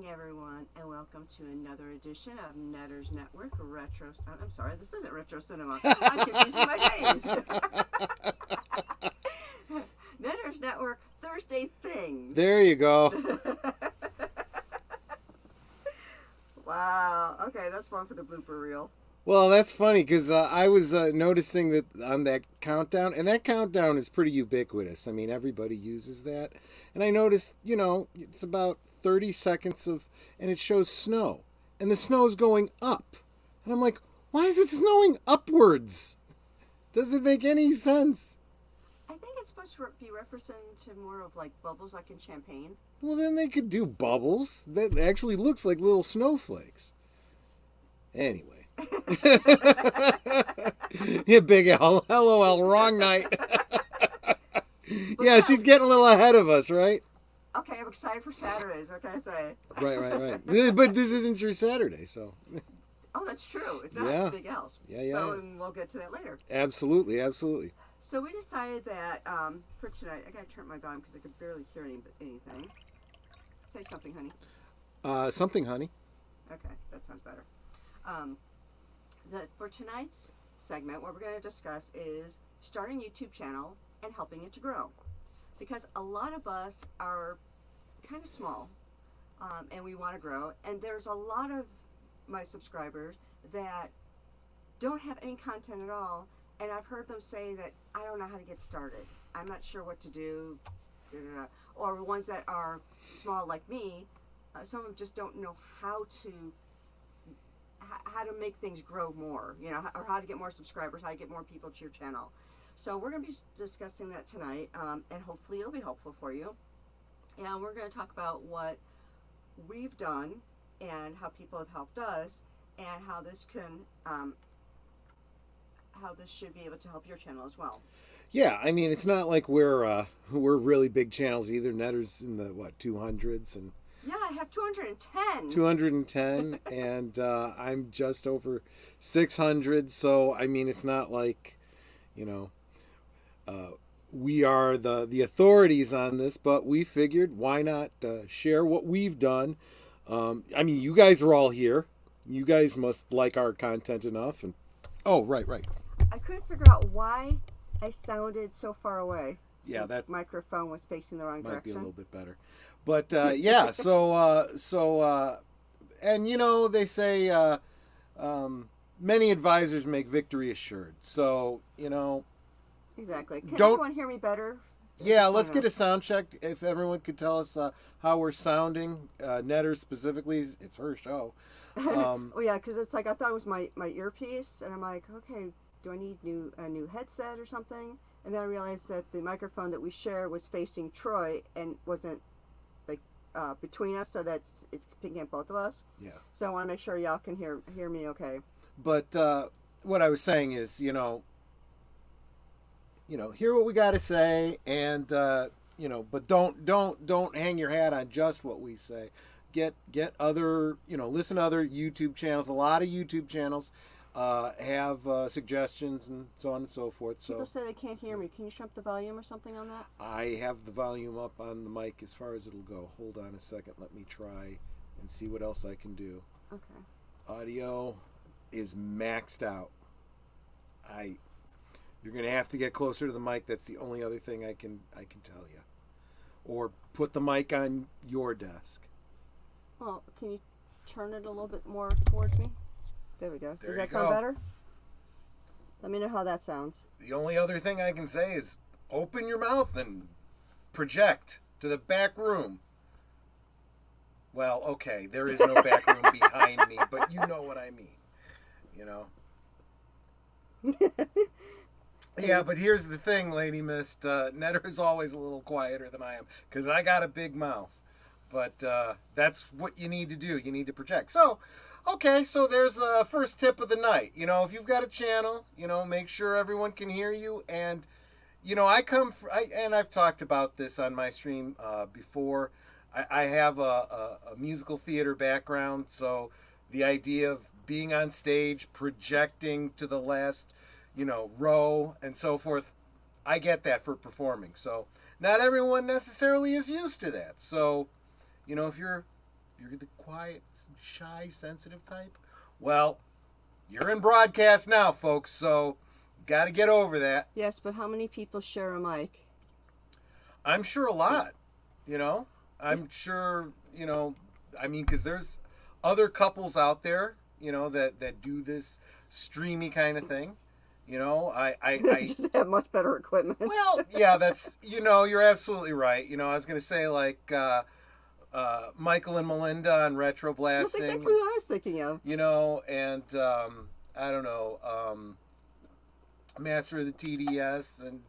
evening, everyone, and welcome to another edition of Netter's Network Retro. I'm sorry, this isn't Retro Cinema. I'm confusing my days. Netter's Network Thursday Things. There you go. Wow. Okay, that's one for the blooper reel. Well, that's funny because I was noticing that on that countdown, and that countdown is pretty ubiquitous. I mean, everybody uses that. And I noticed, it's about 30 seconds and it shows snow. And the snow's going up. And I'm like, why is it snowing upwards? Doesn't make any sense. I think it's supposed to be representative more of like bubbles like in champagne. Well, then they could do bubbles. That actually looks like little snowflakes. Anyway. Yeah, Big L. Hello, L. Wrong night. Yeah, she's getting a little ahead of us, right? Okay, I'm excited for Saturdays. What can I say? Right. But this isn't your Saturday, so. Oh, that's true. It's not. Yeah. It's Big L's. Yeah. But we'll get to that later. Absolutely. So we decided that for tonight, I gotta turn my volume because I could barely hear anything. Say something, honey. Something, honey. Okay, that sounds better. For tonight's segment, what we're going to discuss is starting a YouTube channel and helping it to grow. Because a lot of us are kind of small and we want to grow. And there's a lot of my subscribers that don't have any content at all. And I've heard them say that I don't know how to get started. I'm not sure what to do. Or ones that are small like me, some of them just don't know how to make things grow more, or how to get more subscribers, how to get more people to your channel. So we're going to be discussing that tonight, and hopefully it'll be helpful for you. And we're going to talk about what we've done and how people have helped us, and how this should be able to help your channel as well. Yeah, I mean, it's not like we're really big channels either. Netter's in the 200s and. Yeah, I have 210. 210, and I'm just over 600. So I mean, it's not like, we are the authorities on this, but we figured why not share what we've done. I mean, you guys are all here. You guys must like our content enough. And right. I couldn't figure out why I sounded so far away. Yeah, that microphone was facing the wrong might direction. be a little bit better. But yeah, and they say many advisors make victory assured. So Exactly. Can don't, everyone hear me better? Yeah, let's get a sound check. If everyone could tell us how we're sounding, Netter specifically, it's her show. Oh yeah, because it's like I thought it was my earpiece, and I'm like, okay, do I need a new headset or something? And then I realized that the microphone that we share was facing Troy and wasn't between us, so it's picking up both of us. Yeah. So I want to make sure y'all can hear me okay. But what I was saying is, hear what we got to say, and but don't hang your hat on just what we say. Get other, listen to other YouTube channels. A lot of YouTube channels have suggestions and so on and so forth. People So say they can't hear me. Can you shut up the volume or something on that? I have the volume up on the mic as far as it'll go. Hold on a second. Let me try and see what else I can do. Okay. Audio is maxed out. You're gonna have to get closer to the mic. That's the only other thing I can tell you. Or put the mic on your desk. Well, can you turn it a little bit more towards me? There we go. There Does you that sound go. better? Let me know how that sounds. The only other thing I can say is open your mouth and project to the back room. Well, okay, there is no back room behind me, but you know what I mean. Yeah, but here's the thing, Lady Mist. Netter is always a little quieter than I am because I got a big mouth. But that's what you need to do. You need to project. So, okay, so there's a first tip of the night. If you've got a channel, make sure everyone can hear you. And, and I've talked about this on my stream before. I have a musical theater background, so the idea of being on stage, projecting to the last, row and so forth, I get that for performing. So not everyone necessarily is used to that. So, if you're you're the quiet, shy, sensitive type, well, you're in broadcast now, folks, so got to get over that. Yes, but how many people share a mic? I'm sure a lot, you know. I'm sure, you know, I mean, because there's other couples out there, you know, that do this streamy kind of thing. You know, I Just have much better equipment. well, yeah, that's, you know, you're absolutely right. You know, I was going to say, like, Michael and Melinda on retro That's blasting. exactly what I was thinking of. You know, and I don't know, Master of the TDS and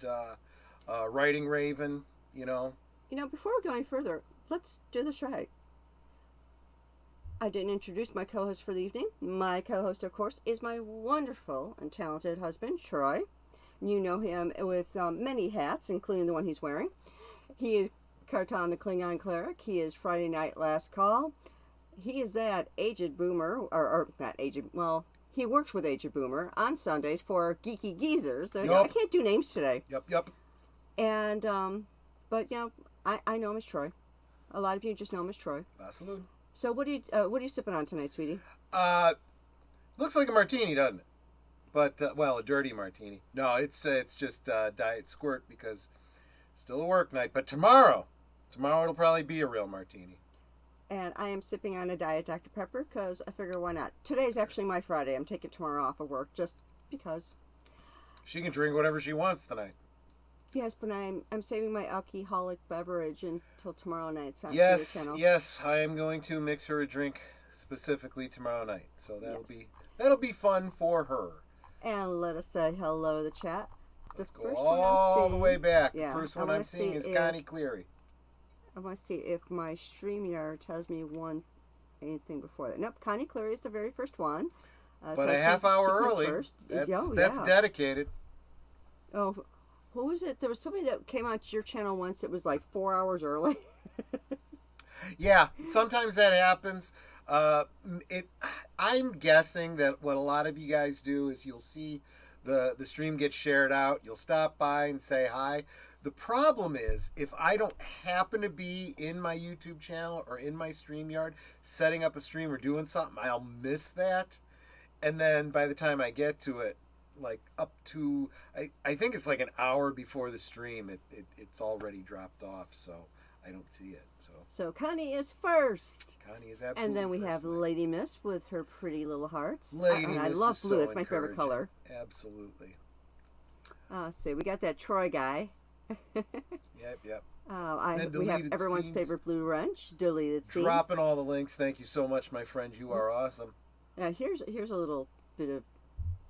Writing Raven, you know. You know, before we go any further, let's do this right. I didn't introduce my co-host for the evening. My co-host, of course, is my wonderful and talented husband, Troy. You know him with many hats, including the one he's wearing. He is Kartan the Klingon Cleric. He is Friday Night Last Call. He is that aged boomer, or not aged, well, he works with aged boomer on Sundays for Geeky Geezers. There you go. I can't do names today. Yep. And, but, you know, I know him as Troy. A lot of you just know him as Troy. Salud. So what are you sipping on tonight, sweetie? Looks like a martini, doesn't it? But well, a dirty martini. No, it's just Diet Squirt because it's still a work night. But tomorrow it'll probably be a real martini. And I am sipping on a Diet Dr. Pepper because I figure why not. Today's actually my Friday. I'm taking tomorrow off of work just because. She can drink whatever she wants tonight. Yes, but I'm saving my alcoholic beverage until tomorrow night. So Yes, I am going to mix her a drink specifically tomorrow night. So that'll be fun for her. And let us say hello to the chat. Let's go all the way back. Yeah, the first one I'm seeing is Connie Cleary. I want to see if my StreamYard tells me anything before that. Nope, Connie Cleary is the very first one. But a half hour early. That's dedicated. Oh, who was it? There was somebody that came out to your channel once. It was like 4 hours early. Yeah, sometimes that happens. I'm guessing that what a lot of you guys do is you'll see the stream get shared out. You'll stop by and say hi. The problem is if I don't happen to be in my YouTube channel or in my StreamYard setting up a stream or doing something, I'll miss that. And then by the time I get to it, like up to I think it's like an hour before the stream, it's already dropped off, so I don't see it. So Connie is first. Connie is absolutely. And then we have tonight. Lady Miss with her pretty little hearts. Lady I Miss love is blue. so It's my favorite color. Absolutely. See, we got that Troy guy. Yep. We have everyone's favorite blue wrench. Deleted scenes. Dropping all the links. Thank you so much, my friend. You are awesome. Here's a little bit of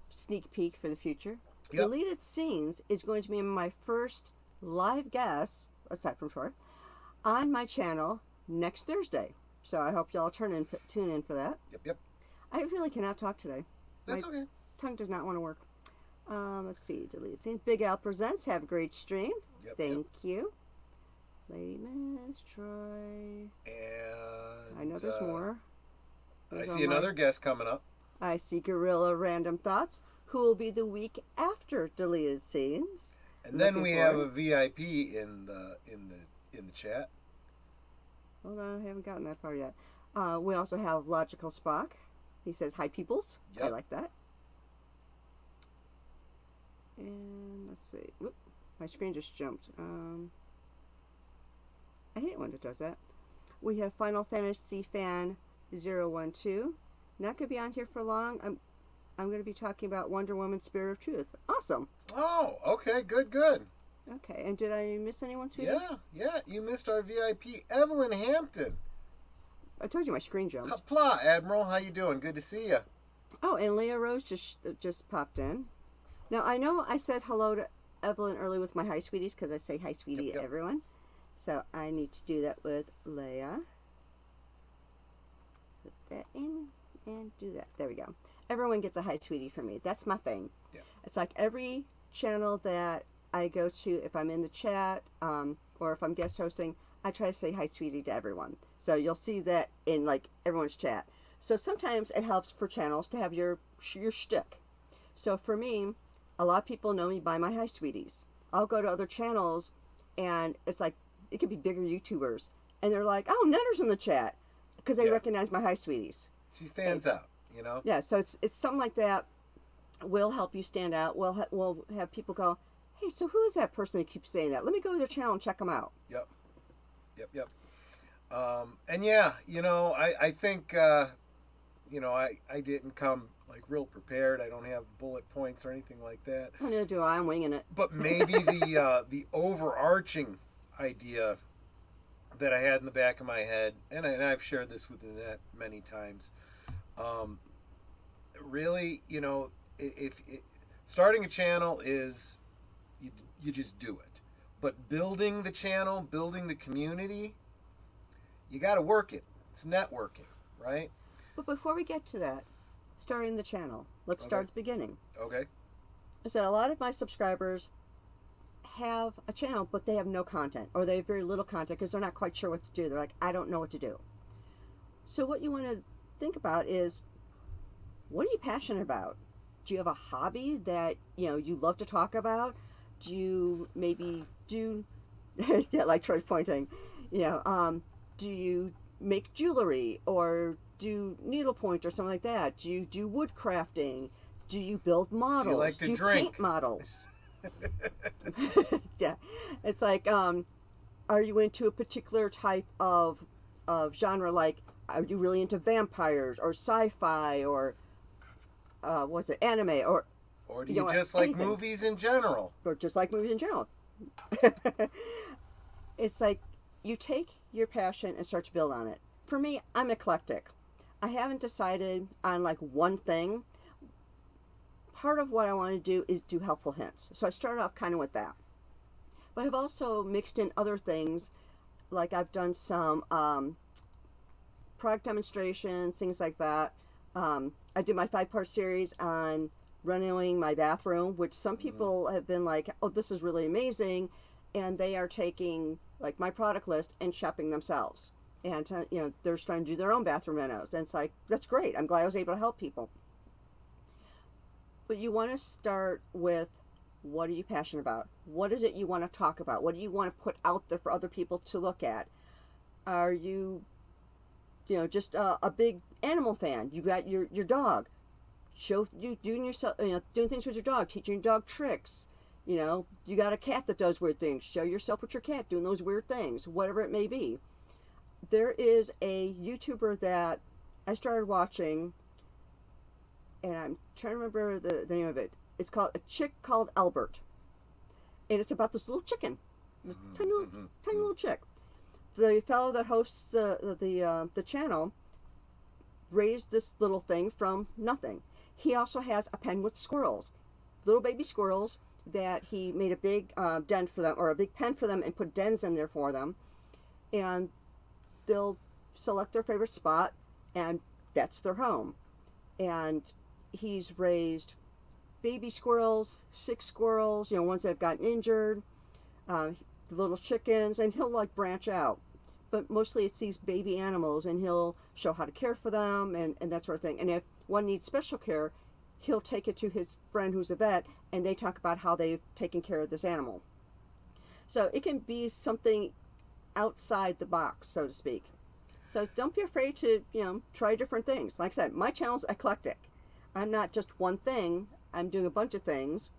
sneak peek for the future. Yep. Deleted Scenes is going to be my first live guest, aside from Troy, on my channel next Thursday. So I hope y'all tune in for that. Yep. I really cannot talk today. That's my okay. Tongue does not want to work. Let's see. Deleted Scenes. Big Al Presents. Have a great stream. Thank you. Lady Miss, Troy. And I know there's more. I see another guest coming up. I see Gorilla Random Thoughts, who will be the week after Deleted Scenes. And then we have a VIP in the chat. Hold on, I haven't gotten that far yet. We also have Logical Spock. He says, "Hi, peoples." Yep. I like that. And let's see. Whoop, my screen just jumped. I hate it when it does that. We have Final Fantasy Fan 012. Not going to be on here for long. I'm going to be talking about Wonder Woman Spirit of Truth. Awesome. Oh, okay. Good. Okay, and did I miss anyone, sweetie? Yeah. You missed our VIP, Evelyn Hampton. I told you my screen jumped. Kapla, Admiral. How you doing? Good to see you. Oh, and Leah Rose just popped in. Now, I know I said hello to Evelyn early with my hi, sweeties, because I say hi, sweetie, to everyone. So I need to do that with Leah. Put that in and do that. There we go. Everyone gets a hi, sweetie from me. That's my thing. Yeah. It's like every channel that I go to, if I'm in the chat or if I'm guest hosting, I try to say hi, sweetie, to everyone. So you'll see that in like everyone's chat. So sometimes it helps for channels to have your shtick. So for me, a lot of people know me by my hi, sweeties. I'll go to other channels and it's like, it could be bigger YouTubers. And they're like, "Oh, Netter's in the chat." because they Yeah. recognize my Hi Sweeties. She stands out, you know? Yeah, so it's something like that will help you stand out. We'll have people go, hey, so who is that person that keeps saying that? Let me go to their channel and check them out. Yep. Yep. And yeah, I think, I didn't come like real prepared. I don't have bullet points or anything like that. Oh, neither do I. I'm winging it. But maybe the overarching idea that I had in the back of my head, and I've shared this with Annette many times, really, if starting a channel is you just do it, but building the channel, building the community, you got to work it. It's networking, right? But before we get to that, starting the channel, let's start at the beginning. Okay. I said a lot of my subscribers have a channel, but they have no content, or they have very little content because they're not quite sure what to do. They're like, I don't know what to do. So what you want to think about is, what are you passionate about? Do you have a hobby that you love to talk about? Do you maybe do yeah, like Troy's pointing, do you make jewelry or do needlepoint or something like that? Do you do wood crafting? Do you build models? Do you like to do you drink? paint models? Yeah, it's like, are you into a particular type of genre? Like, are you really into vampires or sci-fi or what's it, anime, or do you just like anything. movies in general? Or just like movies in general? It's like you take your passion and start to build on it. For me, I'm eclectic. I haven't decided on like one thing. Part of what I want to do is do helpful hints. So I started off kind of with that. But I've also mixed in other things. Like I've done some product demonstrations, things like that. I did my 5-part series on renovating my bathroom, which some people have been like, oh, this is really amazing. And they are taking like my product list and shopping themselves. And, they're trying to do their own bathroom renos. And it's like, that's great. I'm glad I was able to help people. But you want to start with, what are you passionate about? What is it you want to talk about? What do you want to put out there for other people to look at? Are you, just a big animal fan? You got your dog. Show you doing yourself, doing things with your dog, teaching your dog tricks. You got a cat that does weird things. Show yourself with your cat doing those weird things, whatever it may be. There is a YouTuber that I started watching, and I'm trying to remember the name of it. It's called A Chick Called Albert. And it's about this little chicken. This tiny little chick. The fellow that hosts the channel raised this little thing from nothing. He also has a pen with squirrels. Little baby squirrels that he made a big den for them, or a big pen for them, and put dens in there for them. And they'll select their favorite spot, and that's their home. And he's raised baby squirrels, sick squirrels, ones that have gotten injured, the little chickens, and he'll like branch out. But mostly it's these baby animals, and he'll show how to care for them and that sort of thing. And if one needs special care, he'll take it to his friend who's a vet, and they talk about how they've taken care of this animal. So it can be something outside the box, so to speak. So don't be afraid to, try different things. Like I said, my channel's eclectic. I'm not just one thing. I'm doing a bunch of things.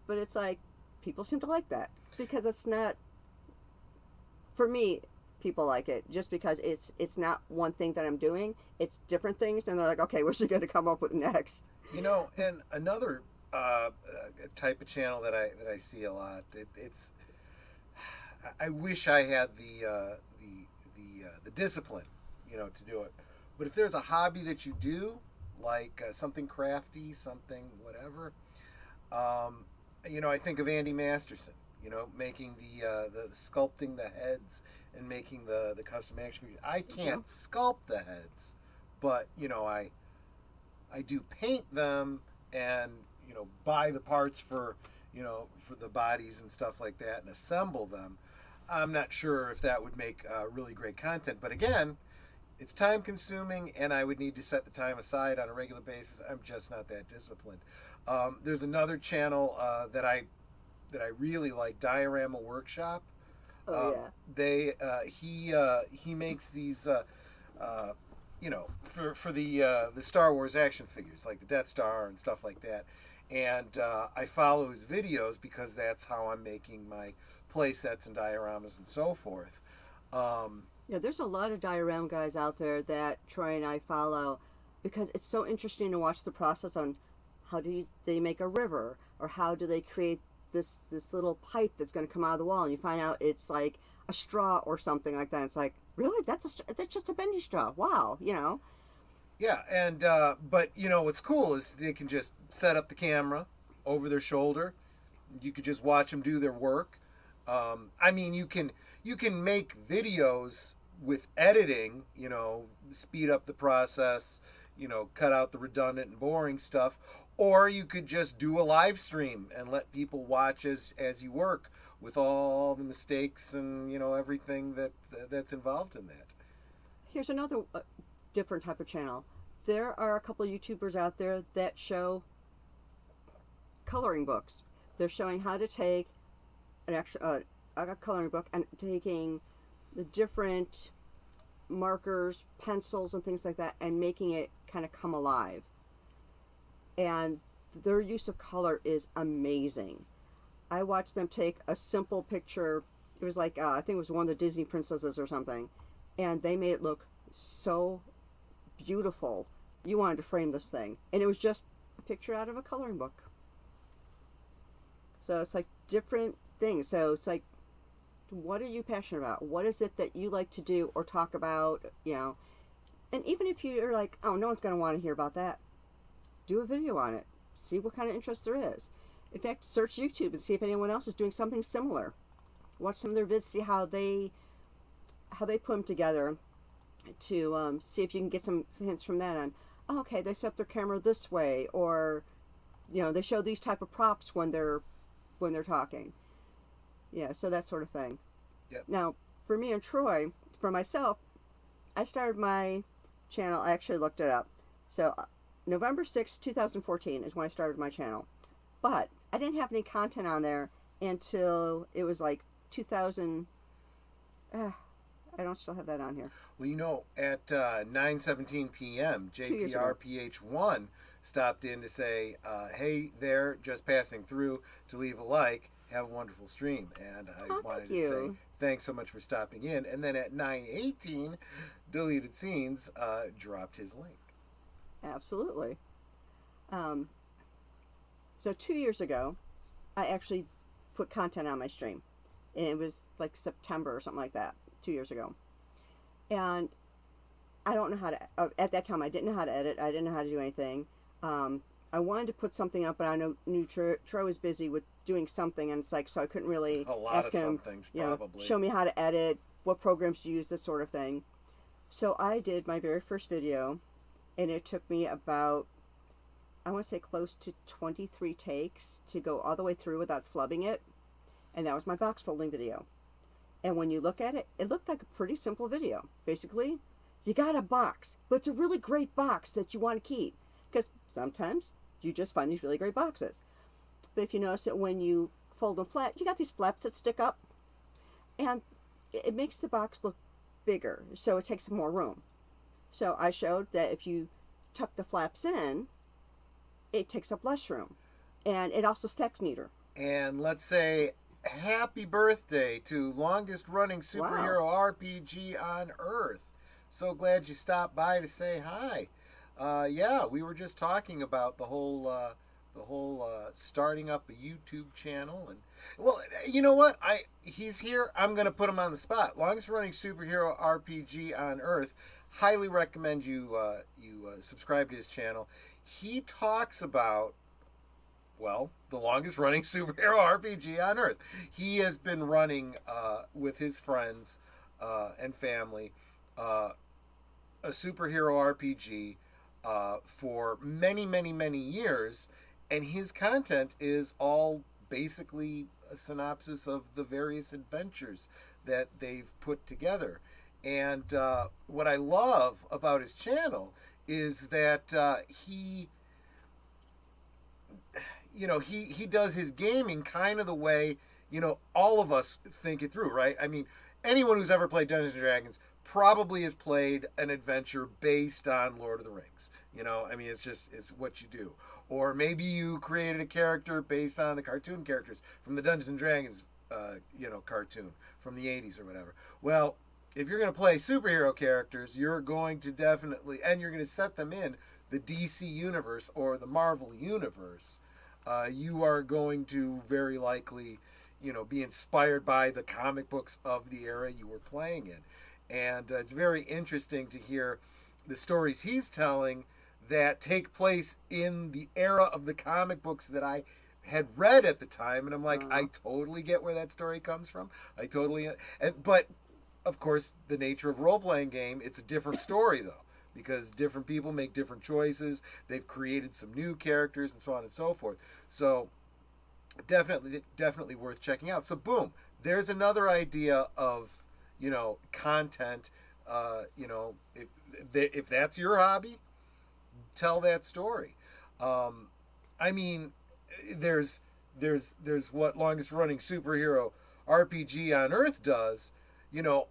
But it's like, people seem to like that. Because it's not, for me, people like it just because it's not one thing that I'm doing. It's different things, and they're like, okay, what's she going to come up with next? And another type of channel that I see a lot. It's I wish I had the discipline, to do it. But if there's a hobby that you do, like something crafty, something whatever, I think of Andy Masterson. Making the sculpting the heads and making the custom action figures. I can't sculpt the heads, but I do paint them and buy the parts for the bodies and stuff like that and assemble them. I'm not sure if that would make really great content, but again, it's time consuming, and I would need to set the time aside on a regular basis. I'm just not that disciplined. There's another channel that I really like, Diorama Workshop. Oh, yeah. He makes these for the Star Wars action figures, like the Death Star and stuff like that. And I follow his videos because that's how I'm making my play sets and dioramas and so forth. Yeah, there's a lot of diorama guys out there that Troy and I follow because it's so interesting to watch the process on how they make a river, or how do they create this little pipe that's going to come out of the wall, and you find out it's like a straw or something like that. It's like, really, that's just a bendy straw. Wow, you know. Yeah, and but what's cool is they can just set up the camera over their shoulder. You could just watch them do their work. I mean, you can make videos with editing. Speed up the process. Cut out the redundant and boring stuff. Or you could just do a live stream and let people watch as you work with all the mistakes and everything that's involved in that. Here's another different type of channel. There are a couple of YouTubers out there that show coloring books. They're showing how to take an actual a coloring book and taking the different markers, pencils, and things like that, and making it kind of come alive. And their use of color is amazing. I watched them take a simple picture. It was like I think it was one of the Disney princesses or something, and they made it look so beautiful. You wanted to frame this thing, and it was just a picture out of a coloring book. So it's like different things. So it's like, what are you passionate about? What is it that you like to do or talk about? And even if you're like, oh, no one's going to want to hear about that, do a video on it. See what kind of interest there is. In fact, search YouTube and see if anyone else is doing something similar. Watch some of their vids, see how they put them together, to see if you can get some hints from that on, oh, okay, they set up their camera this way, or they show these type of props when they're talking. Yeah, so that sort of thing. Yep. Now, for me and Troy, for myself, I started my channel. I actually looked it up. So November 6, 2014 is when I started my channel. But I didn't have any content on there until it was like 2000. I don't still have that on here. Well, at 9:17 p.m., JPRPH1 stopped in to say, hey there, just passing through to leave a like. Have a wonderful stream. And I wanted to say thanks so much for stopping in. And then at 9:18, Deleted Scenes dropped his link. Absolutely. So 2 years ago, I actually put content on my stream. And it was like September or something like that, 2 years ago. And I don't know how to, at that time I didn't know how to edit. I didn't know how to do anything. I wanted to put something up, but I knew Troy was busy with doing something, and it's like, so I couldn't really ask him, probably. show me how to edit, what programs to use, this sort of thing. So I did my very first video, and it took me about, I want to say close to 23 takes to go all the way through without flubbing it, and that was my box folding video. And when you look at it, it looked like a pretty simple video. Basically, you got a box, but it's a really great box that you want to keep, because sometimes you just find these really great boxes. But if you notice that when you fold them flat, you got these flaps that stick up, and it makes the box look bigger, so it takes more room. So I showed that if you tuck the flaps in, it takes up less room, and it also stacks neater. And let's say happy birthday to longest running superhero RPG on Earth. So glad you stopped by to say hi. Yeah, we were just talking about the whole starting up a YouTube channel, and well, you know what? He's here. I'm gonna put him on the spot. Longest running superhero RPG on Earth. Highly recommend you subscribe to his channel. He talks about, well, the longest running superhero RPG on Earth. He has been running with his friends and family a superhero RPG for many, many, many years, and his content is all basically a synopsis of the various adventures that they've put together. And what I love about his channel is that he does his gaming kind of the way all of us think it through, right? I mean, anyone who's ever played Dungeons and Dragons probably has played an adventure based on Lord of the Rings. You know, I mean, it's what you do. Or maybe you created a character based on the cartoon characters from the Dungeons and Dragons, cartoon from the 80s or whatever. Well, if you're going to play superhero characters, you're going to definitely, and you're going to set them in the DC universe or the Marvel universe, you are going to very likely, be inspired by the comic books of the era you were playing in. And it's very interesting to hear the stories he's telling that take place in the era of the comic books that I had read at the time. And I'm like, I totally get where that story comes from. But of course, the nature of role-playing game, it's a different story though, because different people make different choices. They've created some new characters and so on and so forth. So definitely worth checking out. So boom, there's another idea of, content. If that's your hobby, tell that story. I mean, there's what longest running superhero RPG on Earth does,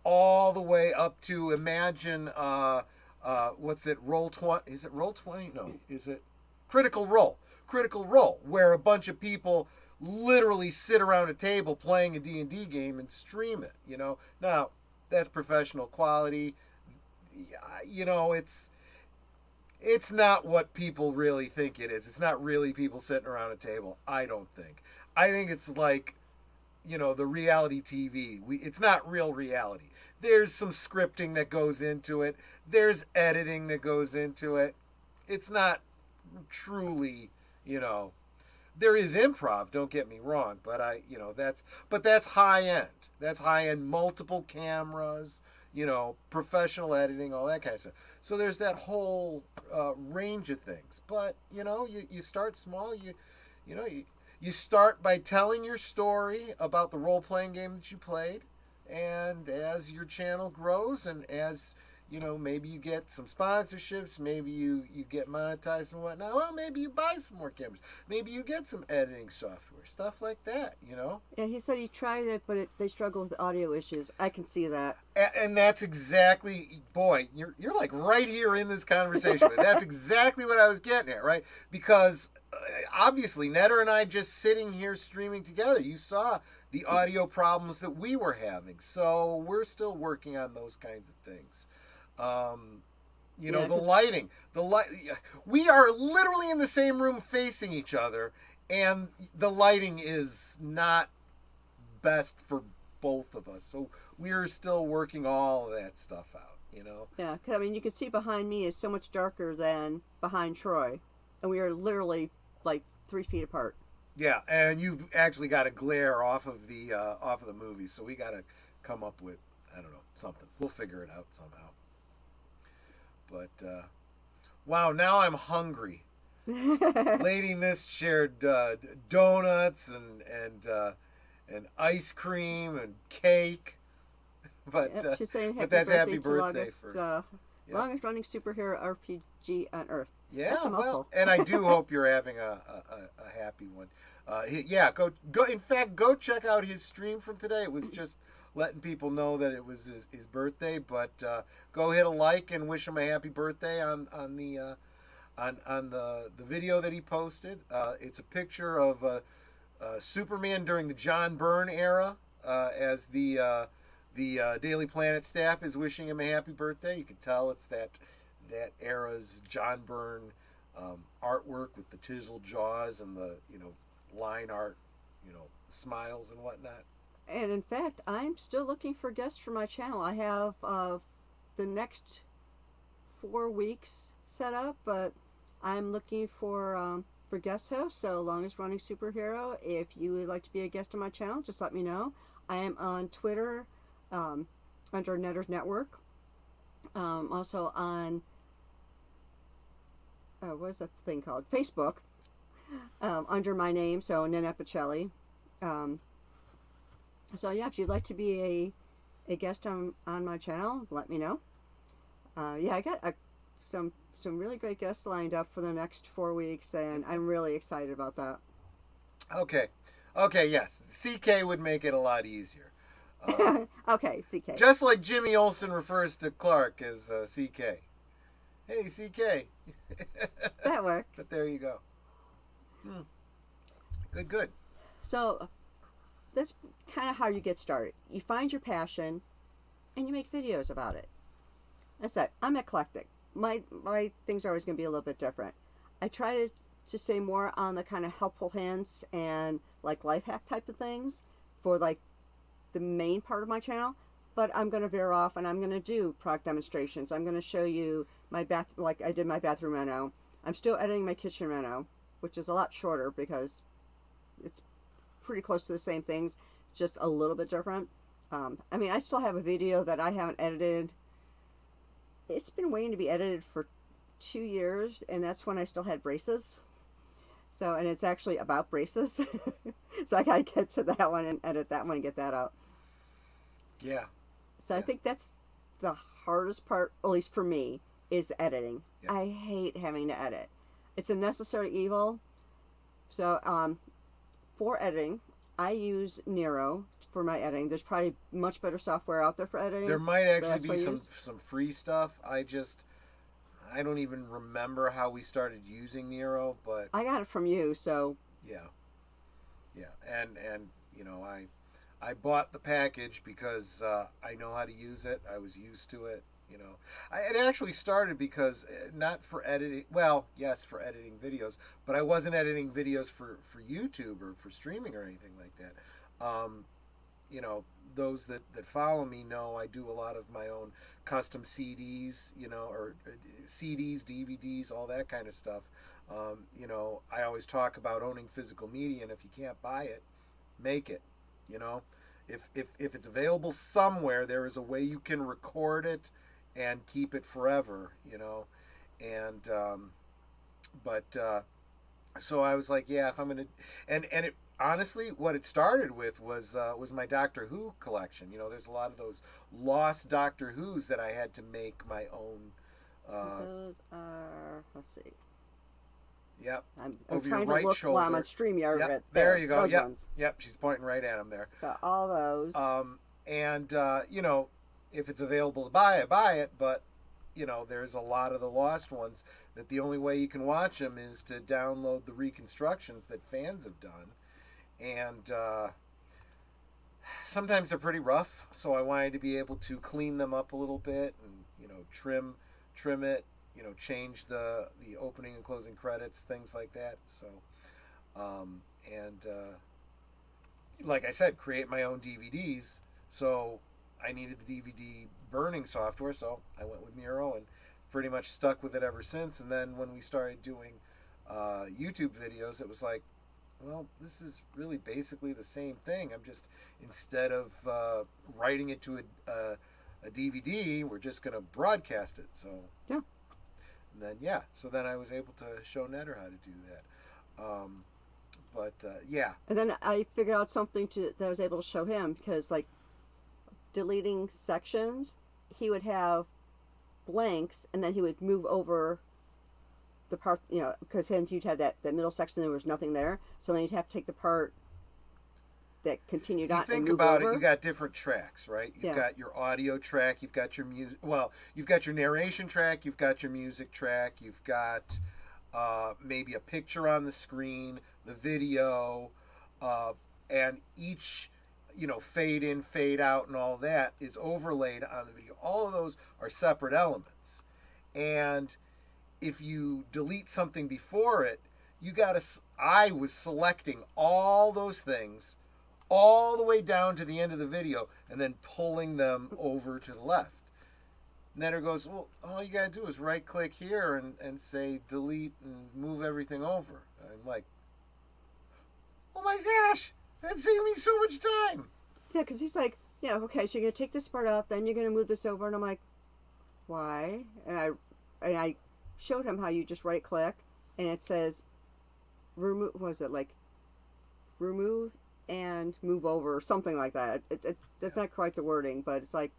all the way up to imagine what's it, Roll20? Is it Roll20? No, is it Critical Role? Critical Role, where a bunch of people literally sit around a table playing a D&D game and stream it, Now, that's professional quality. It's not what people really think it is. It's not really people sitting around a table, I don't think. I think it's like, the reality TV. It's not real reality. There's some scripting that goes into it. There's editing that goes into it. It's not truly, there is improv, don't get me wrong, but that's high end. That's high end, multiple cameras, professional editing, all that kind of stuff. So there's that whole range of things. But, you start small. You start by telling your story about the role-playing game that you played. And as your channel grows and as, maybe you get some sponsorships, maybe you get monetized and whatnot. Well, maybe you buy some more cameras. Maybe you get some editing software, stuff like that, Yeah, he said he tried it, but they struggle with audio issues. I can see that. And that's exactly, boy, you're like right here in this conversation. That's exactly what I was getting at, right? Because obviously, Netter and I just sitting here streaming together, you saw the audio problems that we were having. So we're still working on those kinds of things. The lighting, we are literally in the same room facing each other, and the lighting is not best for both of us. So we're still working all of that stuff out, Yeah, because, you can see behind me is so much darker than behind Troy, and we are literally like 3 feet apart. Yeah, and you've actually got a glare off of the movie, so we got to come up with, I don't know, something. We'll figure it out somehow. But wow, now I'm hungry. Lady Mist shared donuts and ice cream and cake. But yep, she's saying but that's happy birthday longest running superhero RPG on Earth. Yeah, well, and I do hope you're having a happy one. Go. In fact, go check out his stream from today. It was just letting people know that it was his birthday. But go hit a like and wish him a happy birthday on the video that he posted. It's a picture of Superman during the John Byrne era, as the Daily Planet staff is wishing him a happy birthday. You can tell it's that era's John Byrne artwork with the chiseled jaws and the line art, smiles and whatnot. And in fact, I'm still looking for guests for my channel. I have the next 4 weeks set up, but I'm looking for guest hosts. So longest running superhero, if you would like to be a guest on my channel, just let me know. I am on Twitter under Netter's Network. Also on what is that thing called? Facebook, under my name, so Nana Pacelli. So yeah, if you'd like to be a guest on my channel, let me know. I got some really great guests lined up for the next 4 weeks, and I'm really excited about that. Okay, yes, CK would make it a lot easier. Okay, CK. Just like Jimmy Olsen refers to Clark as CK. Hey, CK. That works. But there you go. Good, good. So that's kind of how you get started. You find your passion, and you make videos about it. That's it. I'm eclectic. My things are always going to be a little bit different. I try to stay more on the kind of helpful hints and like life hack type of things for like the main part of my channel. But I'm going to veer off and I'm going to do product demonstrations. I'm going to show you my like I did my bathroom reno. I'm still editing my kitchen reno, which is a lot shorter because it's pretty close to the same things, just a little bit different. I mean, I still have a video that I haven't edited. It's been waiting to be edited for 2 years, and that's when I still had braces. So, and it's actually about braces. So I gotta get to that one and edit that one and get that out. Yeah. So I think that's the hardest part, at least for me, is editing. Yeah. I hate having to edit. It's a necessary evil. So for editing, I use Nero for my editing. There's probably much better software out there for editing. There might actually be some free stuff. I don't even remember how we started using Nero, but I got it from you, so yeah, and you know, I bought the package because I know how to use it. I was used to it. You know, it actually started because not for editing. Well, yes, for editing videos, but I wasn't editing videos for YouTube or for streaming or anything like that. You know, those that follow me know I do a lot of my own custom CDs, you know, or CDs, DVDs, all that kind of stuff. You know, I always talk about owning physical media, and if you can't buy it, make it. You know, if it's available somewhere, there is a way you can record it and keep it forever. You know, and so I was like, yeah, if I'm gonna, and it honestly, what it started with was my Doctor Who collection. You know, there's a lot of those lost Doctor Who's that I had to make my own. those are, let's see. Yep. I'm Over trying your to right look shoulder. while I'm on StreamYard. Yep. Right There you go. Those Yep. ones. Yep. She's pointing right at them there. So all those. And you know, if it's available to buy it. But you know, there's a lot of the lost ones that the only way you can watch them is to download the reconstructions that fans have done, and sometimes they're pretty rough. So I wanted to be able to clean them up a little bit and, you know, trim it. You know, change the opening and closing credits, things like that. So, like I said, create my own DVDs. So I needed the DVD burning software, so I went with Miro and pretty much stuck with it ever since. And then when we started doing YouTube videos, it was like, well, this is really basically the same thing. I'm just, instead of writing it to a DVD, we're just going to broadcast it. So yeah. And then so then I was able to show Netter how to do that. Yeah. And then I figured out something that I was able to show him, because like deleting sections, he would have blanks and then he would move over the part, you know, because then you'd have that middle section, there was nothing there, so then you'd have to take the part that continued on and move over. Think about it, you got different tracks, right? You've Yeah. got your audio track, you've got your music, well, you've got your narration track, you've got your music track, you've got maybe a picture on the screen, the video, and each, you know, fade in, fade out, and all that is overlaid on the video. All of those are separate elements. And if you delete something before it, I was selecting all those things all the way down to the end of the video and then pulling them over to the left. Netter goes, well, all you gotta do is right click here and say delete and move everything over. I'm like, oh my gosh, that saved me so much time. Yeah, because he's like, yeah, okay, so you're going to take this part out, then you're going to move this over, and I'm like, why? And I showed him how you just right click and it says remove, what is it, like remove and move over or something like that. That's not quite the wording, but it's like,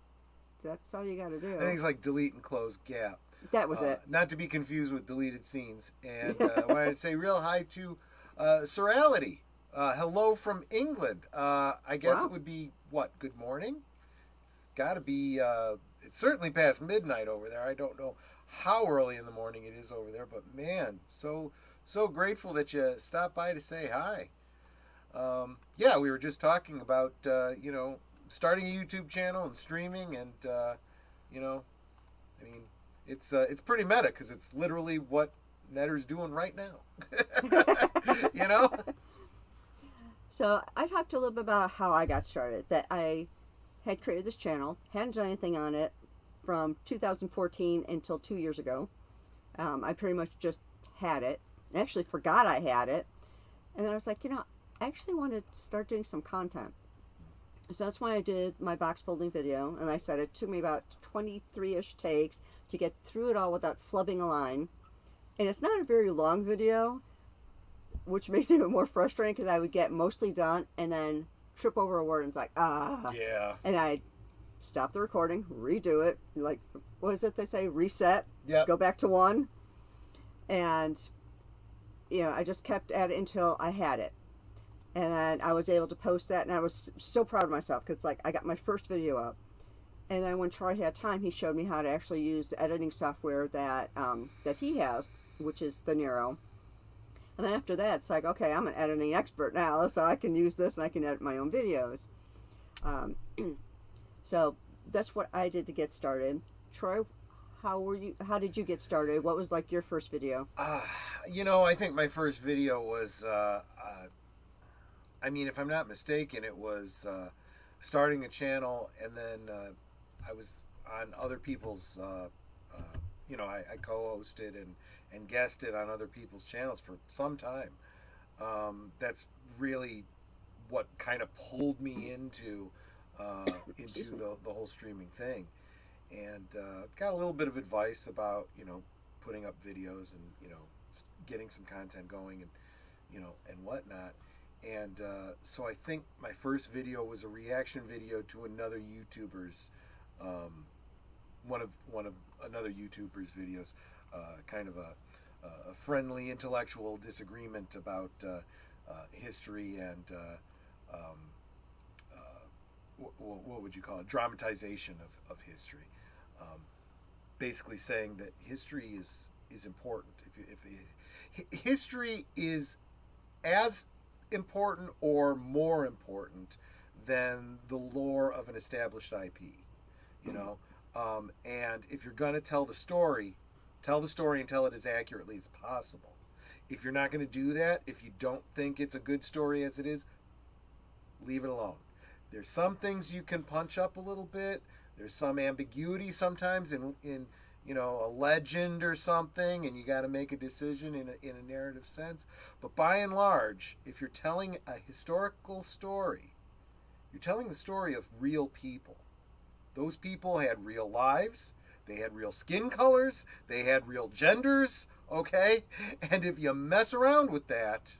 that's all you got to do. I think it's like delete and close gap. That was it. Not to be confused with deleted scenes. And I wanted to say real hi to Sorality. Hello from England. I guess Wow. it would be what? Good morning. It's got to be. It's certainly past midnight over there. I don't know how early in the morning it is over there, but man, so grateful that you stopped by to say hi. Yeah, we were just talking about starting a YouTube channel and streaming, and you know, I mean, it's pretty meta because it's literally what Netter's doing right now. you know? So I talked a little bit about how I got started. That I had created this channel, hadn't done anything on it from 2014 until 2 years ago. I pretty much just had it. I actually forgot I had it. And then I was like, I actually want to start doing some content. So that's when I did my box folding video. And I said it took me about 23-ish takes to get through it all without flubbing a line. And it's not a very long video, which makes it even more frustrating because I would get mostly done and then trip over a word and it's like, ah. Yeah. And I'd stop the recording, redo it. Like, what is it they say? Reset. Yep. Go back to one. And, I just kept at it until I had it. And then I was able to post that, and I was so proud of myself because, like, I got my first video up. And then when Troy had time, he showed me how to actually use the editing software that he has, which is the Nero. And then after that, it's like, okay, I'm an editing expert now, so I can use this and I can edit my own videos. So that's what I did to get started. Troy, how did you get started? What was like your first video? I think my first video was, if I'm not mistaken, it was starting a channel, and then I was on other people's, I co-hosted and guested on other people's channels for some time. That's really what kind of pulled me into the whole streaming thing, and got a little bit of advice about putting up videos and getting some content going and whatnot. And so I think my first video was a reaction video to another YouTuber's one of another YouTuber's videos, kind of a friendly intellectual disagreement about history and what would you call it? Dramatization of history. Basically saying that history is important. If history is as important or more important than the lore of an established IP, and if you're going to tell the story and tell it as accurately as possible. If you're not going to do that, if you don't think it's a good story as it is, leave it alone. There's some things you can punch up a little bit. There's some ambiguity sometimes in a legend or something, and you got to make a decision in a narrative sense. But by and large, if you're telling a historical story, you're telling the story of real people. Those people had real lives. They had real skin colors. They had real genders. Okay? And if you mess around with that,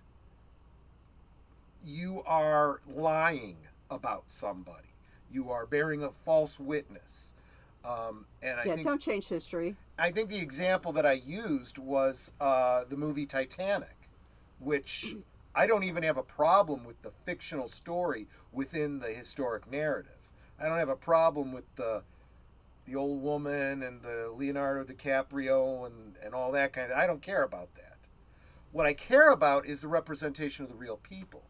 you are lying about somebody. You are bearing a false witness. And I think, don't change history. I think the example that I used was the movie Titanic, which I don't even have a problem with the fictional story within the historic narrative. I don't have a problem with the old woman and the Leonardo DiCaprio and all that kind of. I don't care about that. What I care about is the representation of the real people.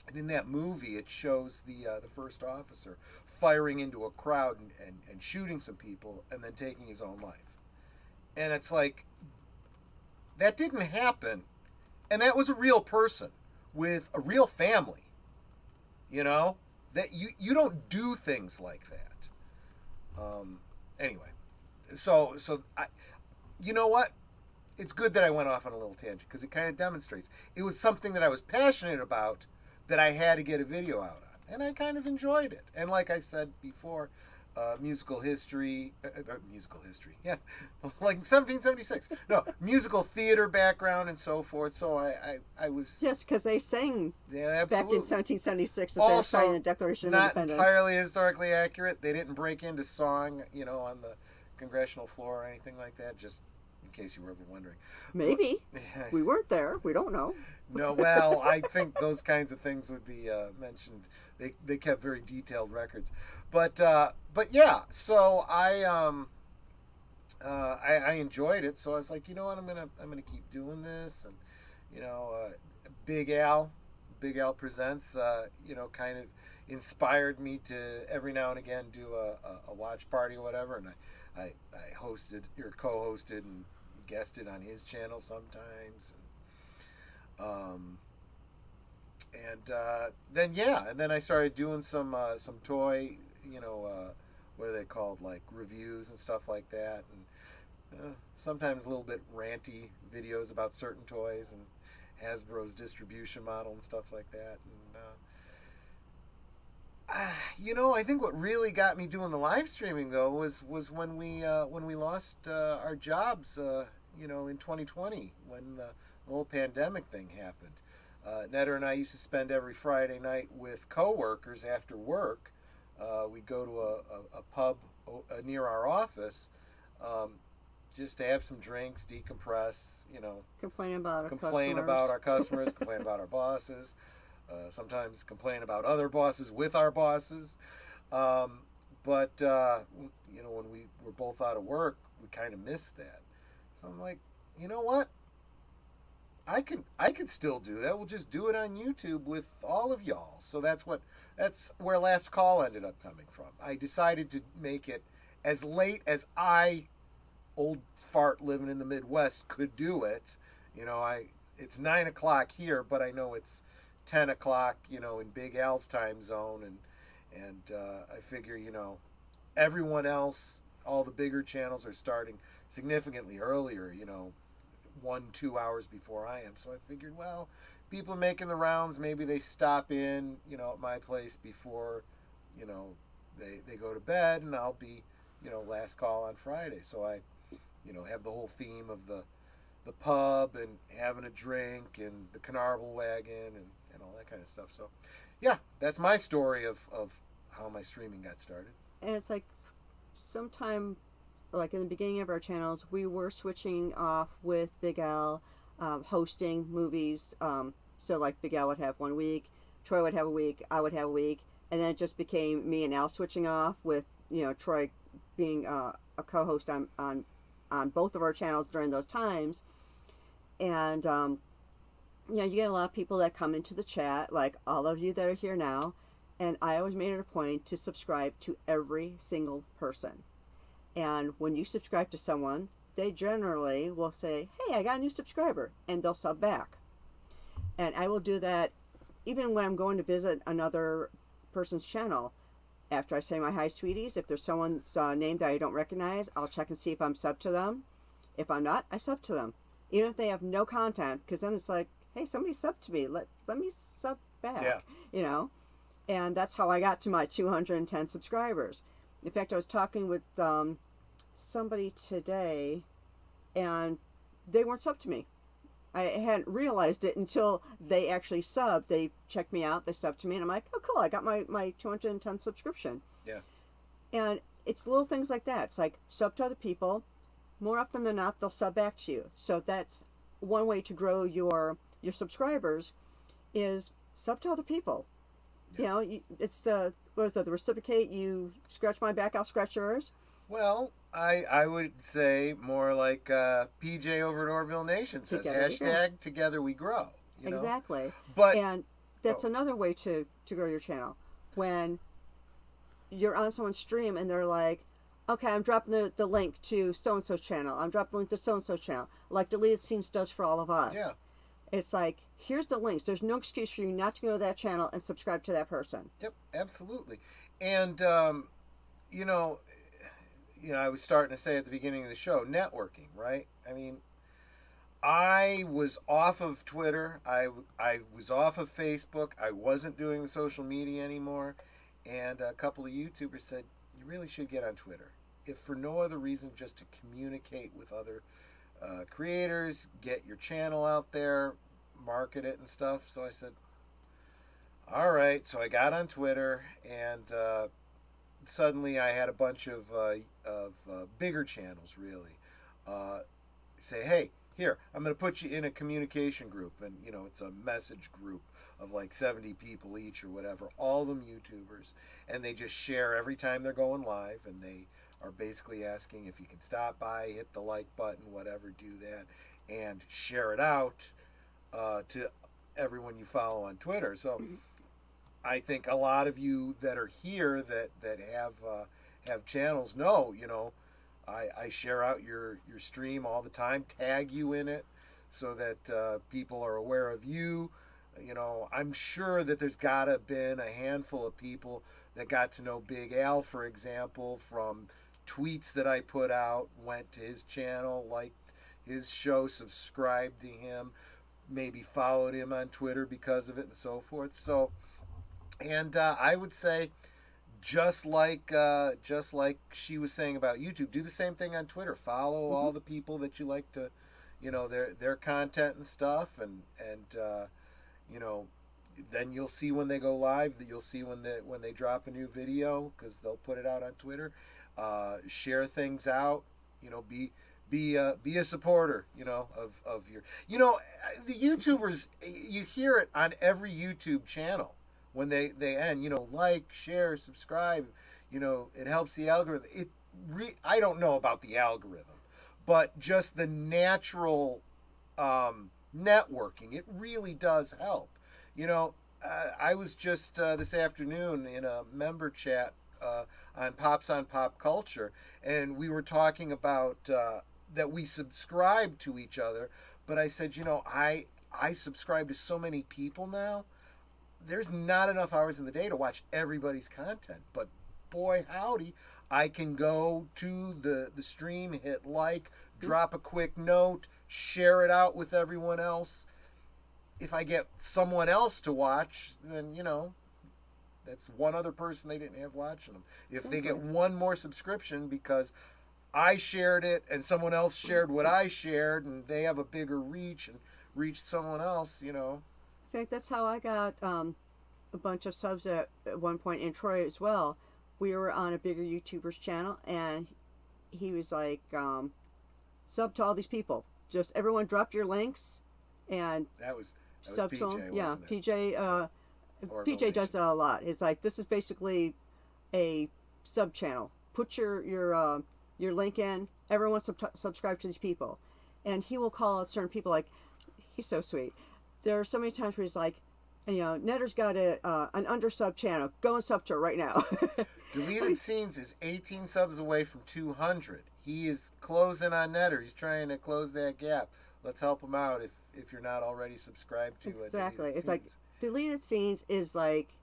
And in that movie, it shows the first officer firing into a crowd and shooting some people and then taking his own life. And it's like, that didn't happen. And that was a real person with a real family. That you don't do things like that. Anyway, so I, you know what? It's good that I went off on a little tangent because it kind of demonstrates it was something that I was passionate about that I had to get a video out on, and I kind of enjoyed it. And like I said before, musical history, yeah, like 1776. No, musical theater background and so forth. So I was Yes, because they sang yeah, back in absolutely. 1776 as they were signing the Declaration of Not Independence. entirely historically accurate. They didn't break into song, on the congressional floor or anything like that. Just, in case you were ever wondering. Maybe. But, We weren't there. We don't know. no, well, I think those kinds of things would be mentioned. They kept very detailed records, but yeah. So I enjoyed it. So I was like, you know what, I'm gonna keep doing this, and you know, Big Al presents, you know, kind of inspired me to every now and again do a watch party or whatever, and I hosted or co-hosted and guested on his channel sometimes. And then I started doing some toy, you know, what are they called, like reviews and stuff like that, and sometimes a little bit ranty videos about certain toys and Hasbro's distribution model and stuff like that. And you know, I think what really got me doing the live streaming though was when we lost our jobs, you know, in 2020 when the whole pandemic thing happened. Netter and I used to spend every Friday night with coworkers after work. We'd go to a pub near our office, just to have some drinks, decompress, you know. Complain about our complain customers. about our customers, complain about our bosses, sometimes complain about other bosses with our bosses. But you know, when we were both out of work, we kind of missed that. So I'm like, you know what? I can still do that. We'll just do it on YouTube with all of y'all. So that's where Last Call ended up coming from. I decided to make it as late as I, old fart living in the Midwest, could do it. You know, it's 9 o'clock here, but I know it's 10 o'clock, you know, in Big Al's time zone, and I figure, you know, everyone else, all the bigger channels are starting significantly earlier, you know, 1-2 hours before I am. So I figured, well, people are making the rounds, maybe they stop in, you know, at my place before, you know, they go to bed, and I'll be, you know, Last Call on Friday. So I, you know, have the whole theme of the pub and having a drink and the Carnarvon wagon and all that kind of stuff. So yeah, that's my story of how my streaming got started. And it's like sometime, like in the beginning of our channels, we were switching off with Big Al hosting movies. So like Big Al would have 1 week, Troy would have a week, I would have a week, and then it just became me and Al switching off with, you know, Troy being a co-host on both of our channels during those times. And you know, you get a lot of people that come into the chat, like all of you that are here now, and I always made it a point to subscribe to every single person. And when you subscribe to someone, they generally will say, hey, I got a new subscriber, and they'll sub back. And I will do that even when I'm going to visit another person's channel. After I say my hi, sweeties, if there's someone's name that I don't recognize, I'll check and see if I'm subbed to them. If I'm not, I sub to them. Even if they have no content, because then it's like, hey, somebody subbed to me. Let me sub back, Yeah. you know? And that's how I got to my 210 subscribers. In fact, I was talking with somebody today, and they weren't subbed to me. I hadn't realized it until they actually subbed. They checked me out, they subbed to me, and I'm like, oh, cool, I got my 210 subscription. Yeah. And it's little things like that. It's like, sub to other people. More often than not, they'll sub back to you. So that's one way to grow your subscribers, is sub to other people. Yeah. You know, it's what is that, the reciprocate, you scratch my back, I'll scratch yours. Well, I would say more like PJ over at Orville Nation says, Together we grow. hashtag together we grow. You know? Exactly. But and that's another way to grow your channel. When you're on someone's stream and they're like, okay, I'm dropping the link to so-and-so's channel. I'm dropping the link to so-and-so's channel. Like Deleted Scenes does for all of us. Yeah. It's like, here's the links. There's no excuse for you not to go to that channel and subscribe to that person. Yep, absolutely. And, you know, I was starting to say at the beginning of the show, networking, right? I mean, I was off of Twitter. I was off of Facebook. I wasn't doing the social media anymore. And a couple of YouTubers said, you really should get on Twitter. If for no other reason, just to communicate with other creators, get your channel out there, market it and stuff. So I said, all right. So I got on Twitter, and suddenly I had a bunch of bigger channels, really. say, hey, here, I'm going to put you in a communication group. And, it's a message group of like 70 people each or whatever, all of them YouTubers. And they just share every time they're going live. And they are basically asking if you can stop by, hit the like button, whatever, do that, and share it out to everyone you follow on Twitter. So I think a lot of you that are here that have channels know, I share out your stream all the time, tag you in it so that people are aware of you. I'm sure that there's gotta been a handful of people that got to know Big Al, for example, from tweets that I put out, went to his channel, liked his show, subscribed to him, maybe followed him on Twitter because of it and so forth. So, and I would say, just like she was saying about YouTube, do the same thing on Twitter. Follow all the people that you like to, their content and stuff, and then you'll see when they go live. That you'll see when they drop a new video because they'll put it out on Twitter. Share things out. Be a supporter. Of your. The YouTubers. You hear it on every YouTube channel. When they end, like, share, subscribe, it helps the algorithm. I don't know about the algorithm, but just the natural networking, it really does help. I was just this afternoon in a member chat on Pop Culture, and we were talking about that we subscribe to each other, but I said, I subscribe to so many people now. There's not enough hours in the day to watch everybody's content, but boy howdy, I can go to the stream, hit like, drop a quick note, share it out with everyone else. If I get someone else to watch, then that's one other person they didn't have watching them. If they get one more subscription because I shared it and someone else shared what I shared, and they have a bigger reach and reached someone else, In fact, that's how I got a bunch of subs at one point in Troy as well. We were on a bigger YouTuber's channel, and he was like, sub to all these people. Just everyone dropped your links, and that was sub PJ, to them. Yeah, wasn't it? PJ does that a lot. It's like, this is basically a sub channel. Put your link in. Everyone subscribe to these people, and he will call out certain people. Like, he's so sweet. There are so many times where he's like, Netter's got an under sub channel. Go and sub to her right now. Deleted Scenes is 18 subs away from 200. He is closing on Netter. He's trying to close that gap. Let's help him out if you're not already subscribed to exactly. Deleted It's Scenes. like Deleted Scenes is like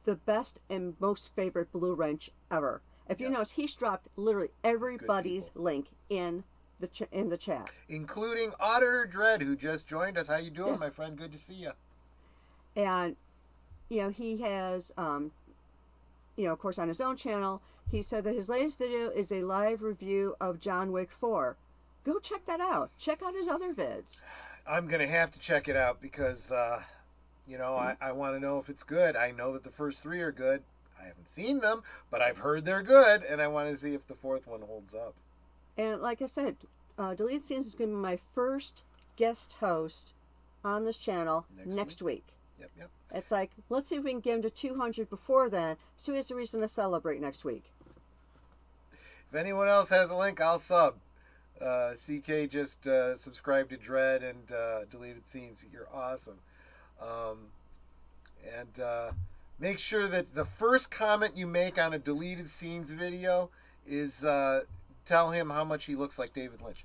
the best and most favorite Blue Wrench ever. If you notice, he's dropped literally everybody's link in the chat, including Auditor Dread, who just joined us. How you doing, my friend? Good to see you. And he has of course, on his own channel, he said that his latest video is a live review of John Wick 4. Go check that out. Check out his other vids. I'm gonna have to check it out because I want to know if it's good. I know that the first 3 are good. I haven't seen them, but I've heard they're good, and I want to see if the 4th one holds up. And like I said, Deleted Scenes is going to be my first guest host on this channel next week. Yep. It's like, let's see if we can get him to 200 before then, so he has a reason to celebrate next week. If anyone else has a link, I'll sub. CK just subscribed to Dread and Deleted Scenes. You're awesome. And make sure that the first comment you make on a Deleted Scenes video is tell him how much he looks like David Lynch.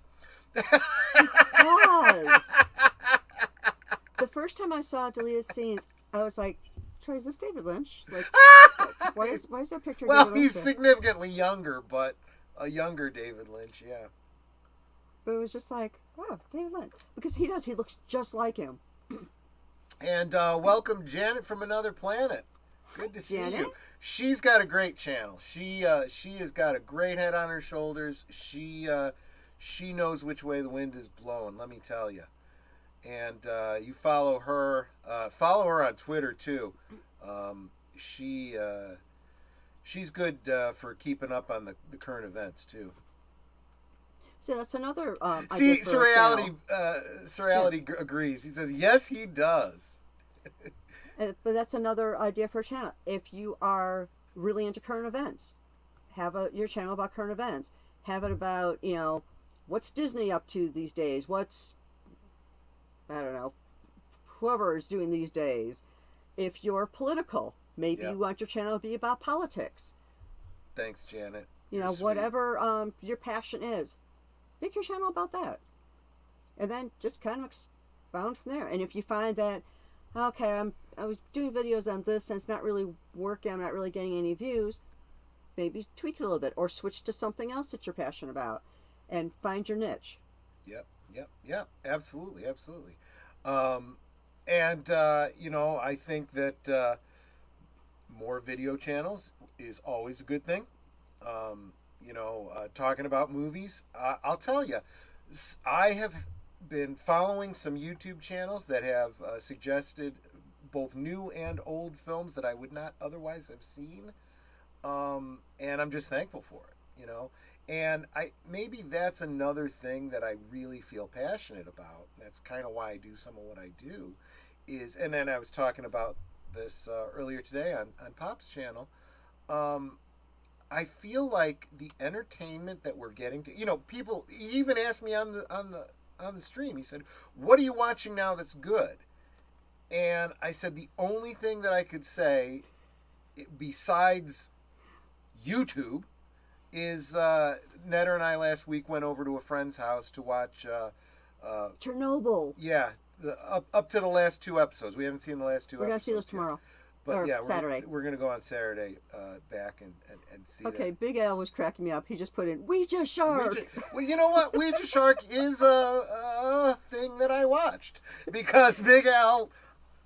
Does. The first time I saw Deleted Scenes, I was like, Troy, is this David Lynch? Like, why is there a picture of David Lynch? Well, he's significantly younger, but a younger David Lynch, yeah. But it was just like, wow, David Lynch. Because he does. He looks just like him. And welcome Janet from another planet. Good to see Janet? you. She's got a great channel. She has got a great head on her shoulders. She knows which way the wind is blowing, let me tell you. And you follow her. Follow her on Twitter too. She's good for keeping up on the current events too. So that's another idea See, for a channel. Surreality agrees. He says, yes, he does. But that's another idea for a channel. If you are really into current events, have your channel about current events. Have it about, what's Disney up to these days? What's, I don't know, whoever is doing these days. If you're political, maybe Yeah. you want your channel to be about politics. Thanks, Janet. You You're know, sweet. whatever your passion is, make your channel about that. And then just kind of expound from there. And if you find that, okay, I was doing videos on this and it's not really working, I'm not really getting any views, maybe tweak it a little bit or switch to something else that you're passionate about and find your niche. Yep. Absolutely. I think that more video channels is always a good thing. Talking about movies, I'll tell you, I have been following some YouTube channels that have suggested both new and old films that I would not otherwise have seen, and I'm just thankful for it. And maybe that's another thing that I really feel passionate about. That's kind of why I do some of what I do. And then I was talking about this earlier today on Pop's channel. I feel like the entertainment that we're getting to, people. He even asked me on the stream. He said, "What are you watching now that's good?" And I said the only thing that I could say besides YouTube is Netter and I last week went over to a friend's house to watch Chernobyl. Yeah, up to the last 2 episodes. We haven't seen the last 2 We're episodes. We're going to see those tomorrow. But or yeah, Saturday. We're going to go on Saturday back and see Okay, that. Big Al was cracking me up. He just put in Ouija Shark. Well, you know what? Ouija Shark is a thing that I watched because Big Al,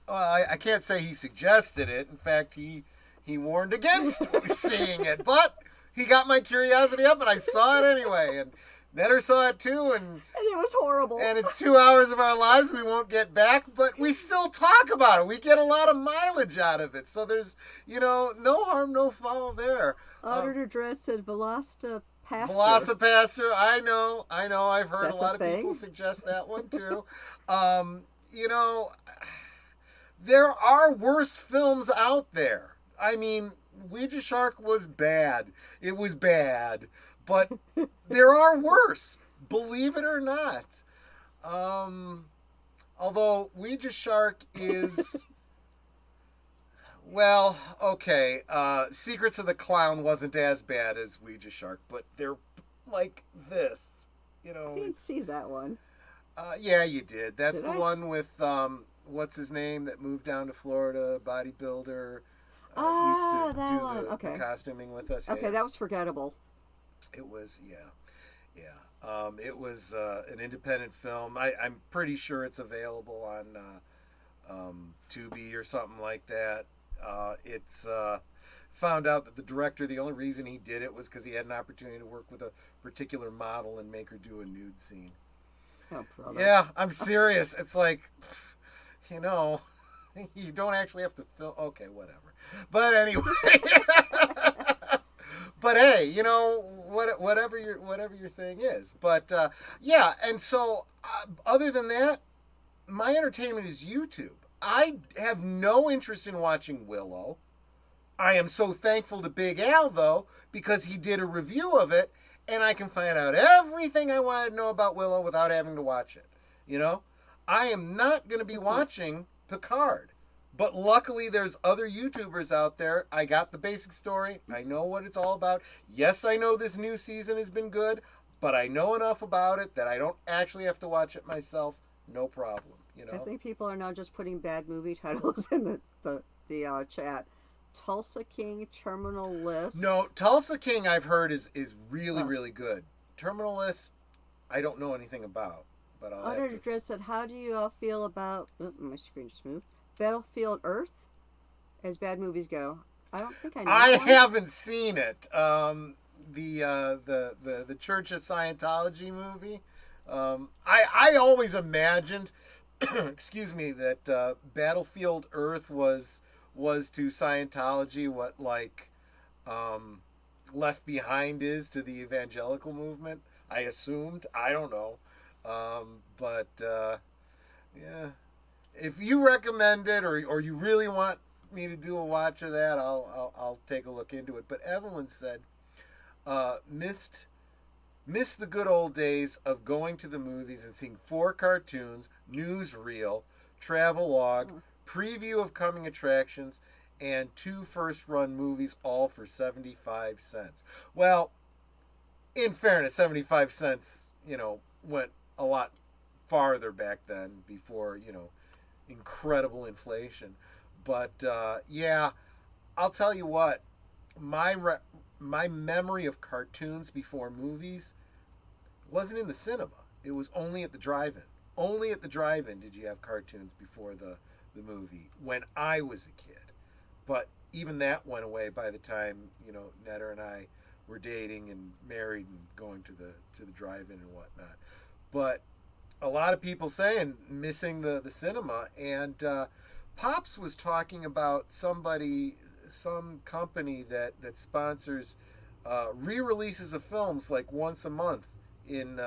I can't say he suggested it. In fact, he warned against seeing it. But he got my curiosity up and I saw it anyway. And Netter saw it too. And it was horrible. And it's 2 hours of our lives we won't get back, but we still talk about it. We get a lot of mileage out of it. So there's, no harm, no foul there. Auditor Dredd said Velocipaster. Velocipaster, I know. I've heard That's a lot a of thing? people suggest that one too. There are worse films out there. I mean, Ouija Shark was bad. It was bad. But there are worse, believe it or not. Although Ouija Shark is, well, okay. Secrets of the Clown wasn't as bad as Ouija Shark, but they're like this. I didn't see that one. Yeah, you did. That's Did the I? one with what's his name that moved down to Florida, bodybuilder. Used to that do one. the Okay. costuming with us. Okay, Yeah. that was forgettable. It was, yeah. It was an independent film. I'm pretty sure it's available on Tubi or something like that. It's found out that the director, the only reason he did it was because he had an opportunity to work with a particular model and make her do a nude scene. Oh, brother. Yeah, I'm serious. It's like, you don't actually have to film. Okay, whatever. But anyway. But hey, whatever your thing is. But yeah, and so other than that, my entertainment is YouTube. I have no interest in watching Willow. I am so thankful to Big Al though because he did a review of it, and I can find out everything I want to know about Willow without having to watch it. I am not going to be watching Picard. But luckily, there's other YouTubers out there. I got the basic story. I know what it's all about. Yes, I know this new season has been good, but I know enough about it that I don't actually have to watch it myself. No problem. I think people are now just putting bad movie titles in the chat. Tulsa King, Terminal List. No, Tulsa King I've heard is really, really good. Terminal List, I don't know anything about. But I'll Auditor have to... Dredd said, how do you all feel about... Oh, my screen just moved. Battlefield Earth, as bad movies go. I don't think I know. I one. haven't seen it. The Church of Scientology movie. I always imagined, excuse me, that Battlefield Earth was to Scientology what Left Behind is to the evangelical movement. I assumed. I don't know. But yeah, if you recommend it or you really want me to do a watch of that, I'll take a look into it. But Evelyn said, missed the good old days of going to the movies and seeing 4 cartoons, newsreel, travelogue, preview of coming attractions, and 2 first-run movies, all for 75 cents. Well, in fairness, 75 cents, went a lot farther back then before, incredible inflation. But, yeah, I'll tell you what, my memory of cartoons before movies wasn't in the cinema. It was only at the drive-in. Only at the drive-in did you have cartoons before the movie when I was a kid. But even that went away by the time, Netter and I were dating and married and going to the drive-in and whatnot. But a lot of people saying missing the cinema. And Pops was talking about some company that sponsors re-releases of films like once a month in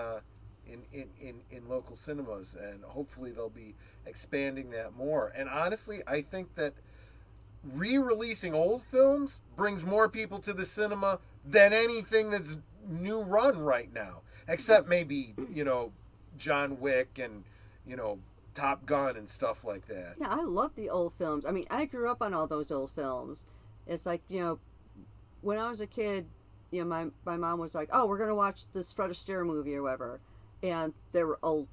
local cinemas, and hopefully they'll be expanding that more. And honestly, I think that re-releasing old films brings more people to the cinema than anything that's new run right now, except maybe John Wick and Top Gun and stuff like that. Yeah, I love the old films. I mean, I grew up on all those old films. It's like, when I was a kid, my mom was like, oh, we're going to watch this Fred Astaire movie or whatever. And they were old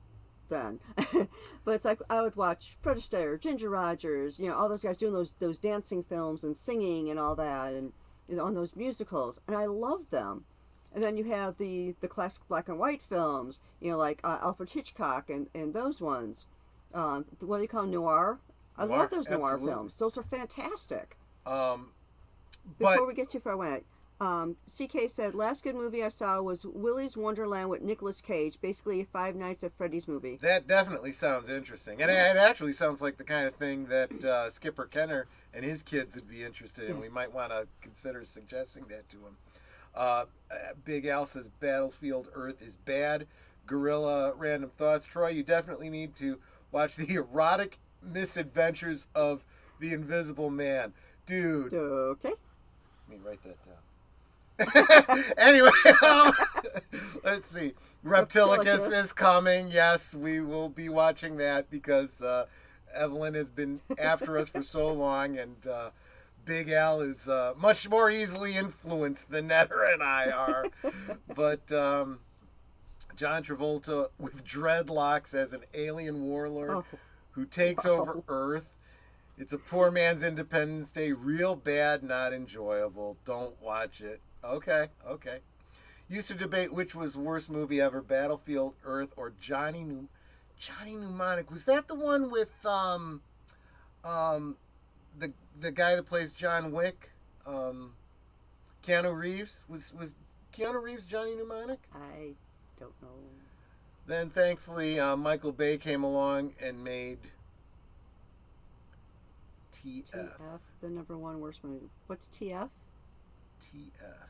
then. But it's like, I would watch Fred Astaire, Ginger Rogers, all those guys doing those dancing films and singing and all that, and on those musicals. And I loved them. And then you have the classic black and white films, like Alfred Hitchcock and those ones. What do you call them, noir? I love those noir absolutely. films. Those are fantastic. But Before we get too far away, CK said, last good movie I saw was Willy's Wonderland with Nicolas Cage, basically a Five Nights at Freddy's movie. that definitely sounds interesting. And it actually sounds like the kind of thing that Skipper Kenner and his kids would be interested in. We might want to consider suggesting that to him. Big Al says Battlefield Earth is bad. Gorilla Random Thoughts. Troy, you definitely need to watch the erotic misadventures of the Invisible Man. Dude. Okay. Let me write that down. Anyway, let's see. Reptilicus is coming. Yes, we will be watching that because Evelyn has been after us for so long, and Big Al is much more easily influenced than Netter and I are. But John Travolta with dreadlocks as an alien warlord who takes over Earth. It's a poor man's Independence Day. Real bad, not enjoyable. Don't watch it. Okay. Used to debate which was worst movie ever, Battlefield Earth or Johnny Mnemonic. Was that the one with the guy that plays John Wick? Keanu Reeves? Was Keanu Reeves Johnny Mnemonic? I don't know. Then thankfully Michael Bay came along and made TF, the number one worst movie. What's TF? TF.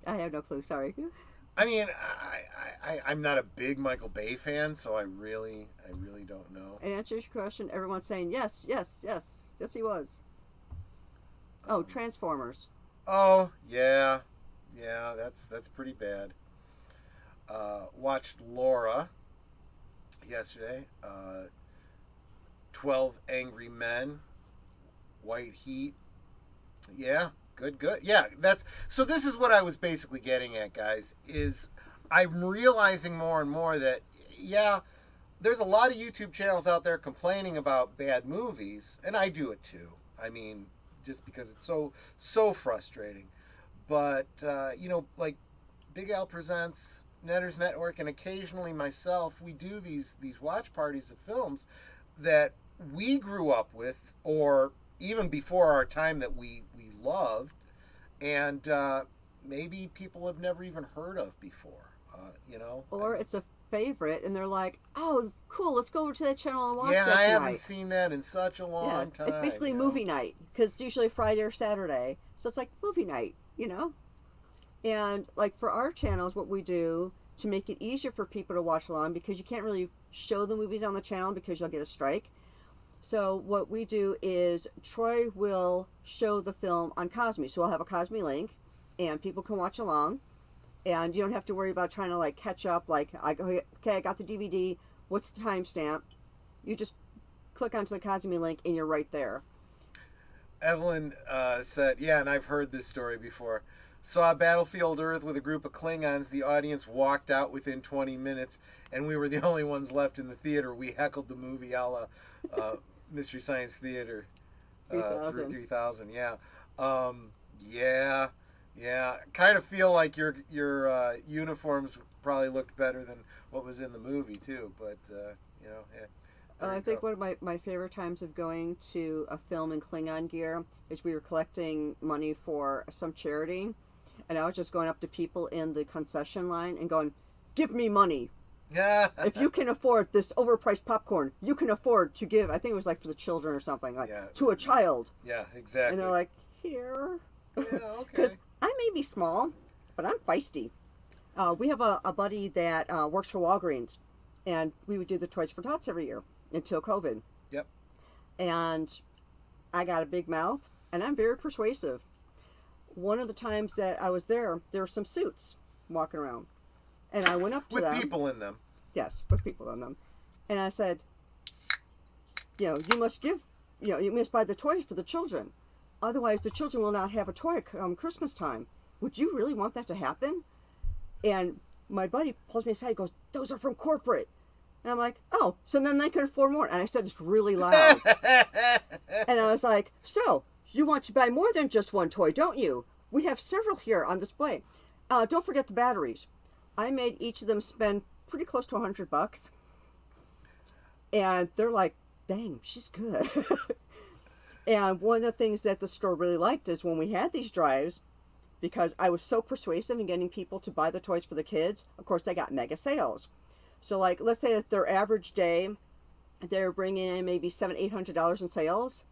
I have no clue. Sorry. I mean, I'm not a big Michael Bay fan, so I really don't know. And answers your question. Everyone's saying yes he was. Oh, Transformers. Oh yeah, that's pretty bad. Watched Laura yesterday. 12 Angry Men, White Heat. Yeah, good. Yeah, so this is what I was basically getting at, guys, is I'm realizing more and more that, yeah, there's a lot of YouTube channels out there complaining about bad movies, and I do it too. I mean, just because it's so frustrating. But, like Big Al Presents, Netter's Network, and occasionally myself, we do these watch parties of films that we grew up with, or even before our time, that we loved, and maybe people have never even heard of before, Or it's a favorite, and they're like, "Oh, cool, let's go over to that channel and watch Yeah, that I tonight." haven't seen that in such a long time. It's basically you know? movie night because it's usually Friday or Saturday, so it's like movie night, And like for our channels, what we do to make it easier for people to watch along, because you can't really show the movies on the channel because you'll get a strike. So what we do is Troy will show the film on Cosme. So we'll have a Cosme link, and people can watch along, and you don't have to worry about trying to like catch up. Like I go, okay, I got the DVD. What's the timestamp? You just click onto the Cosme link, and you're right there. Evelyn said, yeah, and I've heard this story before. Saw Battlefield Earth with a group of Klingons. The audience walked out within 20 minutes, and we were the only ones left in the theater. We heckled the movie a la Mystery Science Theater 3000. Yeah. Yeah. Kind of feel like your uniforms probably looked better than what was in the movie, too. But, yeah. I think one of my favorite times of going to a film in Klingon gear is we were collecting money for some charity, and I was just going up to people in the concession line and going, "Give me money. Yeah. If you can afford this overpriced popcorn, you can afford to give." I think it was like for the children or something, like to a child. Yeah, exactly. And they're like, "Here." Yeah, okay. Because I may be small, but I'm feisty. We have a buddy that works for Walgreens, and we would do the Toys for Tots every year until COVID. Yep. And I got a big mouth, and I'm very persuasive. One of the times that I was there were some suits walking around, and I went up to them. With people in them. Yes, with people in them. And I said, you must give, you must buy the toys for the children. Otherwise, the children will not have a toy come Christmas time. Would you really want that to happen? And my buddy pulls me aside and goes, "Those are from corporate." And I'm like, "Oh, so then they can afford more." And I said this really loud. And I was like, "So, you want to buy more than just one toy, don't you? We have several here on display. Don't forget the batteries." I made each of them spend pretty close to $100. And they're like, "Dang, she's good." And one of the things that the store really liked is when we had these drives, because I was so persuasive in getting people to buy the toys for the kids, of course, they got mega sales. So, like, let's say that their average day, they're bringing in maybe $700-800 in sales.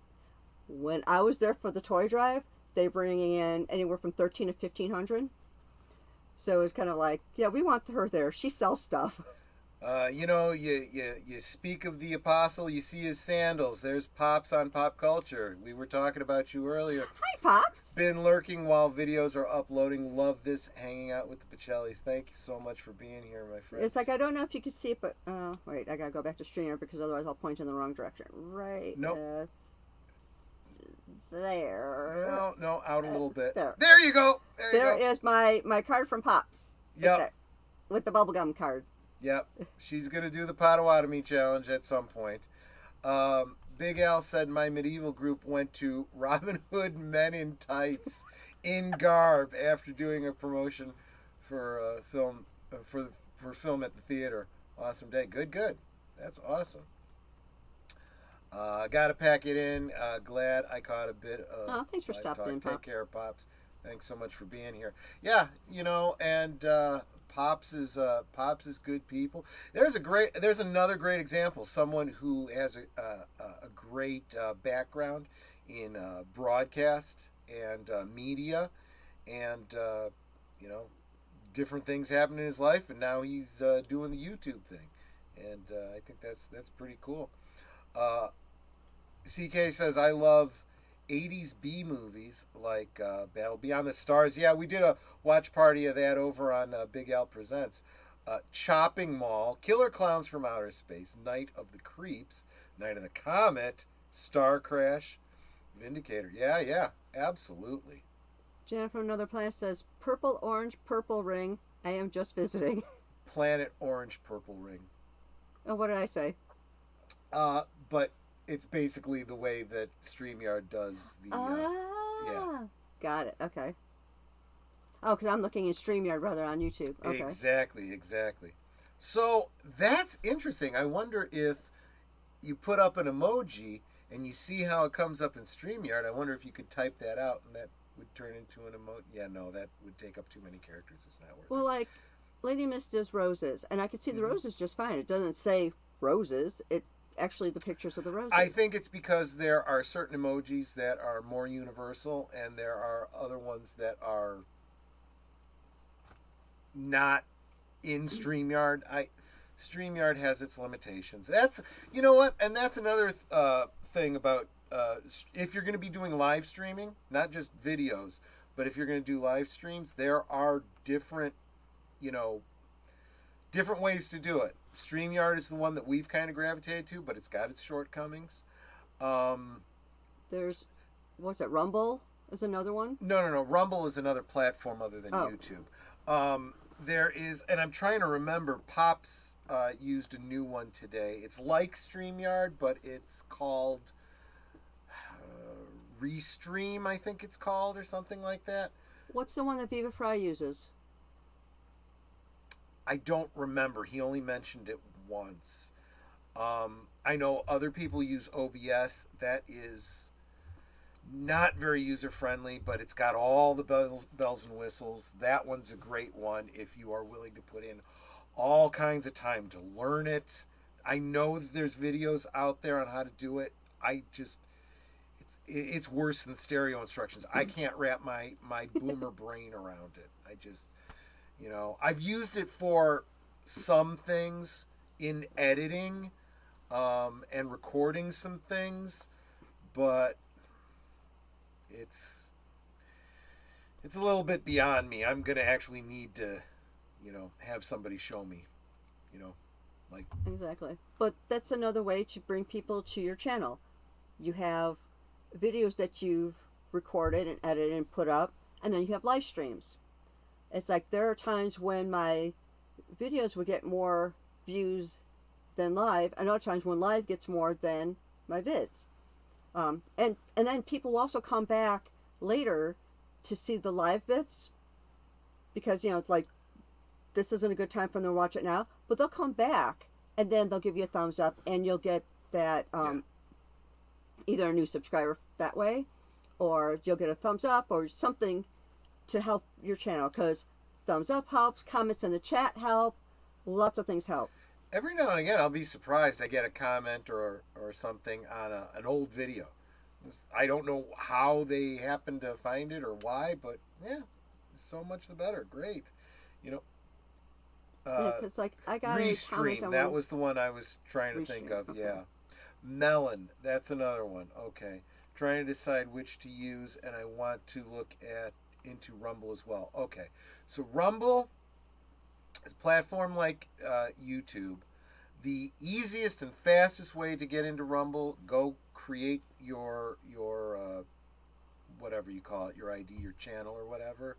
When I was there for the toy drive, they're bringing in anywhere from $1,300 to $1,500. So it's kind of like, yeah, we want her there. She sells stuff. You speak of the apostle, you see his sandals. There's Pops on Pop Culture. We were talking about you earlier. Hi, Pops. Been lurking while videos are uploading. Love this, hanging out with the Pacellis. Thank you so much for being here, my friend. It's like, I don't know if you can see it, but wait, I gotta go back to StreamYard because otherwise I'll point in the wrong direction. Right. Nope. There. No, out a little bit. There you go. There is my card from Pops. Yep. With the bubblegum card. Yep. She's going to do the Potawatomi challenge at some point. Big Al said my medieval group went to Robin Hood Men in Tights in garb after doing a promotion for film for film at the theater. Awesome day. Good. That's awesome. Got to pack it in. Glad I caught a bit of. Thanks for stopping in, Pops. Take care, Pops. Thanks so much for being here. Yeah, and Pops is good people. There's another great example. Someone who has a great background in broadcast and media, and different things happen in his life, and now he's doing the YouTube thing, and I think that's pretty cool. CK says, I love 80s B movies like Battle Beyond the Stars. Yeah, we did a watch party of that over on Big Al Presents. Chopping Mall, Killer Clowns from Outer Space, Night of the Creeps, Night of the Comet, Star Crash, Vindicator. Yeah, absolutely. Jan from Another Planet says, Purple Orange Purple Ring, I am just visiting. Planet Orange Purple Ring. Oh, what did I say? But it's basically the way that StreamYard does the... yeah. Got it. Okay. Oh, because I'm looking in StreamYard rather on YouTube. Okay. Exactly. So that's interesting. I wonder if you put up an emoji and you see how it comes up in StreamYard. I wonder if you could type that out and that would turn into an emoji. Yeah, no, that would take up too many characters. It's not worth it. Well, like, Lady Miss does roses, and I can see the Mhm. roses just fine. It doesn't say roses. It actually the pictures of the roses. I think it's because there are certain emojis that are more universal, and there are other ones that are not in StreamYard. StreamYard has its limitations. That's you know what, and that's another thing about if you're going to be doing live streaming, not just videos, but if you're going to do live streams, there are different you know different ways to do it. StreamYard is the one that we've kind of gravitated to, but it's got its shortcomings. Um, There's, what's it? Rumble is another one. no. Rumble is another platform other than Oh. YouTube. There is, and I'm trying to remember, Pops used a new one today. It's like StreamYard, but it's called Restream, I think it's called, or something like that. What's the one that Viva Fry uses? I don't remember. He only mentioned it once. I know other people use OBS. That is not very user friendly, but it's got all the bells and whistles. That one's a great one if you are willing to put in all kinds of time to learn it. I know that there's videos out there on how to do it. It's worse than stereo instructions. I can't wrap my boomer brain around it. I've used it for some things in editing and recording some things, but it's a little bit beyond me. I'm gonna actually need to, have somebody show me, like Exactly. But that's another way to bring people to your channel. You have videos that you've recorded and edited and put up, and then you have live streams. It's like there are times when my videos would get more views than live, and other times when live gets more than my vids. And then people will also come back later to see the live bits because it's like this isn't a good time for them to watch it now, but they'll come back and then they'll give you a thumbs up and you'll get that either a new subscriber that way, or you'll get a thumbs up or something to help your channel, because thumbs up helps, comments in the chat help, lots of things help. every now and again I'll be surprised I get a comment or something on an old video. I don't know how they happen to find it or why, but yeah, so much the better. Great. Because like I got a comment Restream, on that one. was the one I was trying to think Restream, of. okay. Yeah. Melon, that's another one. Okay. Trying to decide which to use, and I want to look into Rumble as well. Okay. So Rumble is a platform like YouTube. The easiest and fastest way to get into Rumble, go create your whatever you call it, your ID, your channel or whatever,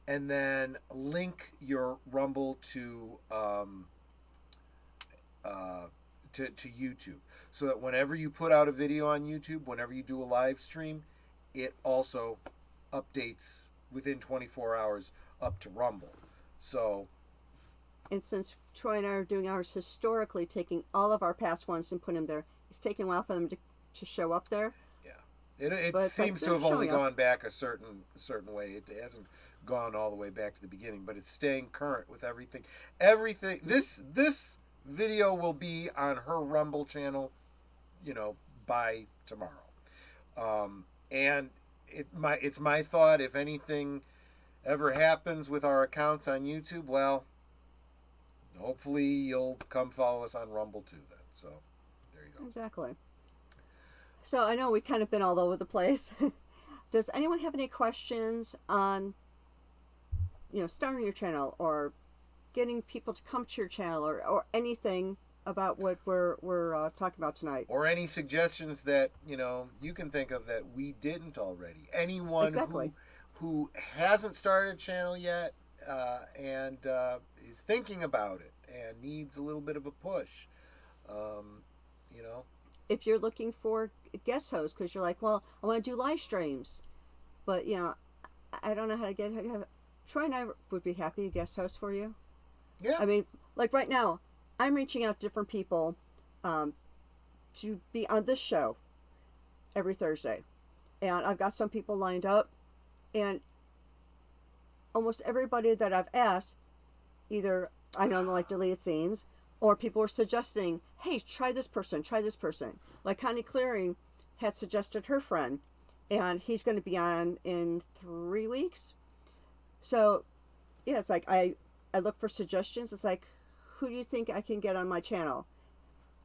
and then link your Rumble to YouTube, so that whenever you put out a video on YouTube, whenever you do a live stream, it also updates within 24 hours up to Rumble. So, And since Troy and I are doing ours historically, taking all of our past ones and putting them there, it's taking a while for them to show up there. yeah, it But it's like seems to they're have only showing up. gone back a certain way. It hasn't gone all the way back to the beginning, but it's staying current with everything. Everything. This video will be on her Rumble channel, by tomorrow. And it's my thought, if anything ever happens with our accounts on YouTube, well, hopefully you'll come follow us on Rumble too then. So there you go. Exactly. So I know we've kind of been all over the place. Does anyone have any questions on, starting your channel or getting people to come to your channel or anything about what we're talking about tonight? Or any suggestions that you can think of that we didn't already. Anyone Exactly. who hasn't started a channel yet and is thinking about it and needs a little bit of a push, If you're looking for guest hosts, because you're like, well, I want to do live streams, but I don't know how to get. Troy and I would be happy to guest host for you. Yeah. I mean, like right now, I'm reaching out to different people to be on this show every Thursday. And I've got some people lined up. And almost everybody that I've asked either I know like deleted scenes, or people were suggesting, hey, try this person, try this person. Like Connie Clearing had suggested her friend, and he's going to be on in 3 weeks. So yeah, it's like I look for suggestions. It's like, who do you think I can get on my channel?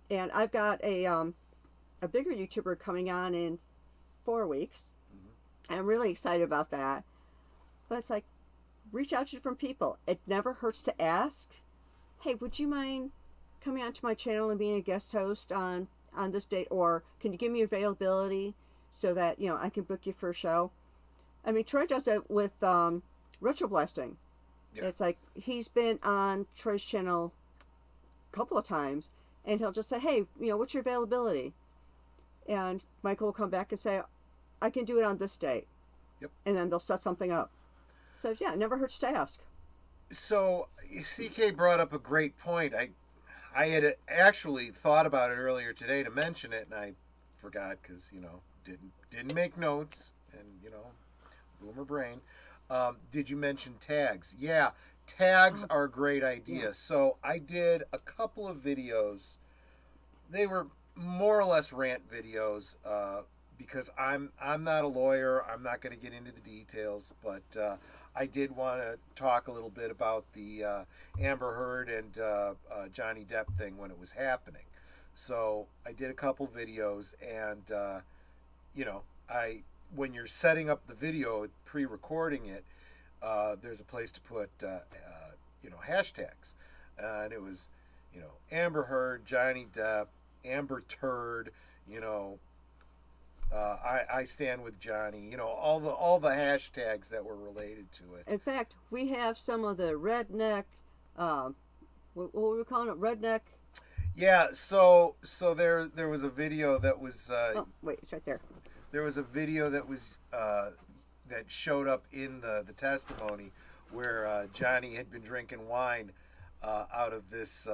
And I've got a bigger YouTuber coming on in 4 weeks. And I'm really excited about that. But it's like, reach out to different people. It never hurts to ask, hey, would you mind coming onto my channel and being a guest host on this date? Or can you give me availability so that, you know, I can book you for a show? I mean, Troy does it with retro blasting. Yeah. It's like he's been on Troy's channel a couple of times, and he'll just say, hey, you know, what's your availability? And Michael will come back and say, I can do it on this date. Yep. And then they'll set something up. So yeah, it never hurts to ask. So CK brought up a great point. I had actually thought about it earlier today to mention it, and I forgot because, you know, didn't make notes, and, you know, boomer brain. Did you mention tags? Yeah, tags are a great idea. Yeah. So I did a couple of videos. They were more or less rant videos because I'm not a lawyer. I'm not going to get into the details, but I did want to talk a little bit about the Amber Heard and Johnny Depp thing when it was happening. So I did a couple videos, and you know, when you're setting up the video, pre-recording it, there's a place to put you know, hashtags, and it was, you know, Amber Heard, Johnny Depp, Amber Turd, you know, I stand with Johnny, you know, all the hashtags that were related to it. In fact, we have some of the redneck, what were we calling it, redneck? Yeah, so there was a video that was oh wait, it's right there. There was a video that was that showed up in the testimony where Johnny had been drinking wine out of this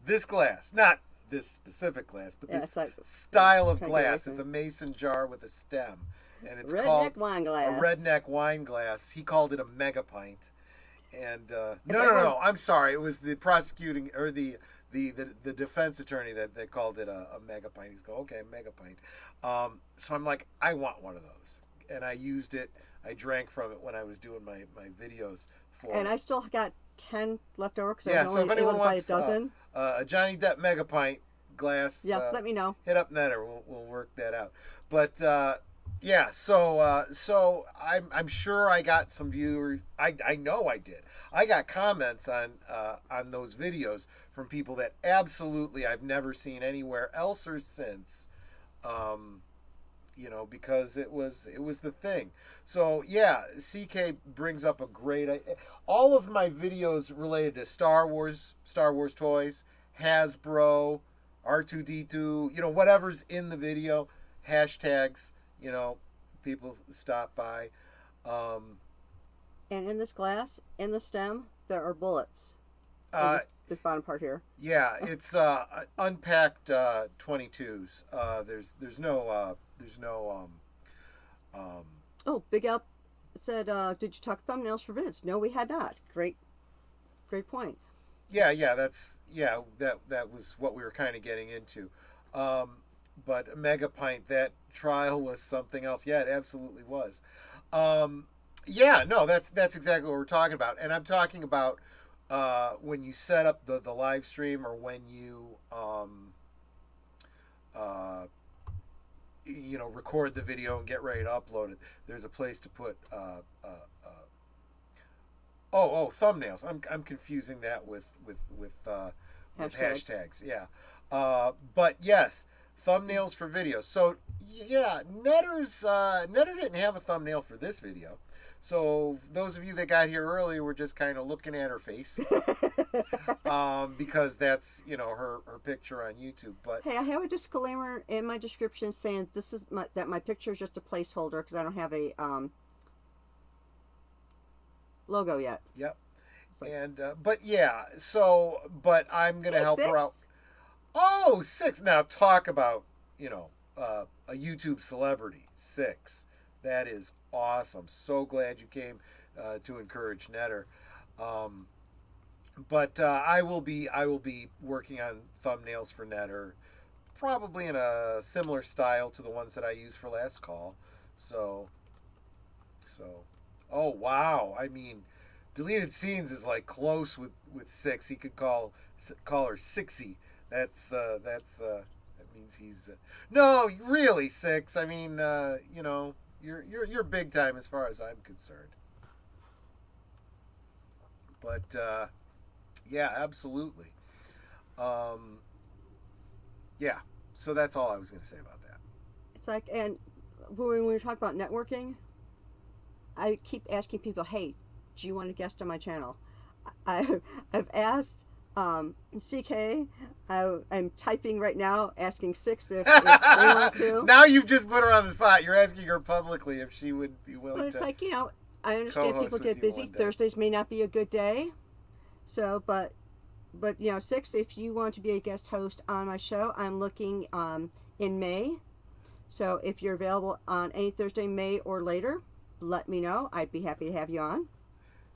this glass, not this specific glass, but this like, style of glass. It's a mason jar with a stem, and it's called wine glass. A redneck wine glass. He called it a mega pint. And no, I'm sorry. It was the prosecuting or the defense attorney that called it a mega pint. He's go, okay, mega pint. So I'm like, I want one of those, and I used it. I drank from it when I was doing my videos for. And I still got 10 left over because yeah. I was So if anyone wants a dozen. A Johnny Depp mega pint glass, yeah, let me know. Hit up Netter. We'll work that out. But yeah, so I'm sure I got some viewers. I know I did. I got comments on those videos from people that absolutely I've never seen anywhere else or since. You know, because it was the thing. So yeah, CK brings up a great. All of my videos related to Star Wars toys, Hasbro, R2D2, you know, whatever's in the video, hashtags. You know, people stop by. And in this glass, in the stem, there are bullets. This bottom part here. Yeah, it's unpacked 22s. There's no. Oh, Big Up said, "Did you talk thumbnails for vids?" No, we had not. Great point. Yeah, that was what we were kind of getting into. But Mega Pint, that trial was something else. Yeah, it absolutely was. Yeah, no, that's exactly what we're talking about. And I'm talking about when you set up the live stream, or when you you know, record the video and get ready to upload it. There's a place to put thumbnails. I'm confusing that with hashtags. Yeah, but yes, thumbnails for videos. So yeah, Netter didn't have a thumbnail for this video. So those of you that got here early were just kind of looking at her face, because that's, you know, her picture on YouTube. But hey, I have a disclaimer in my description saying this is that my picture is just a placeholder because I don't have a logo yet. Yep. Like, and but yeah, so but I'm gonna help her out. Oh, 6. Now talk about, you know, a YouTube celebrity. 6. That is awesome. So glad you came to encourage Netter. But I will be working on thumbnails for Netter, probably in a similar style to the ones that I used for last call. So so, oh wow! I mean, deleted scenes is like close with six. He could call her Sixy. That means he's no really six. I mean, you're big time as far as I'm concerned. But yeah, absolutely. Um, yeah. So that's all I was going to say about that. It's like, and when we talk about networking, I keep asking people, hey, do you want to guest on my channel? I've asked CK, I'm typing right now asking Six if they want to. Now you've just put her on the spot. You're asking her publicly if she would be willing But it's to. like, I understand Co-host people with get you busy. one day. Thursdays may not be a good day. So, but Six, if you want to be a guest host on my show, I'm looking in May. So if you're available on any Thursday, May or later, let me know. I'd be happy to have you on.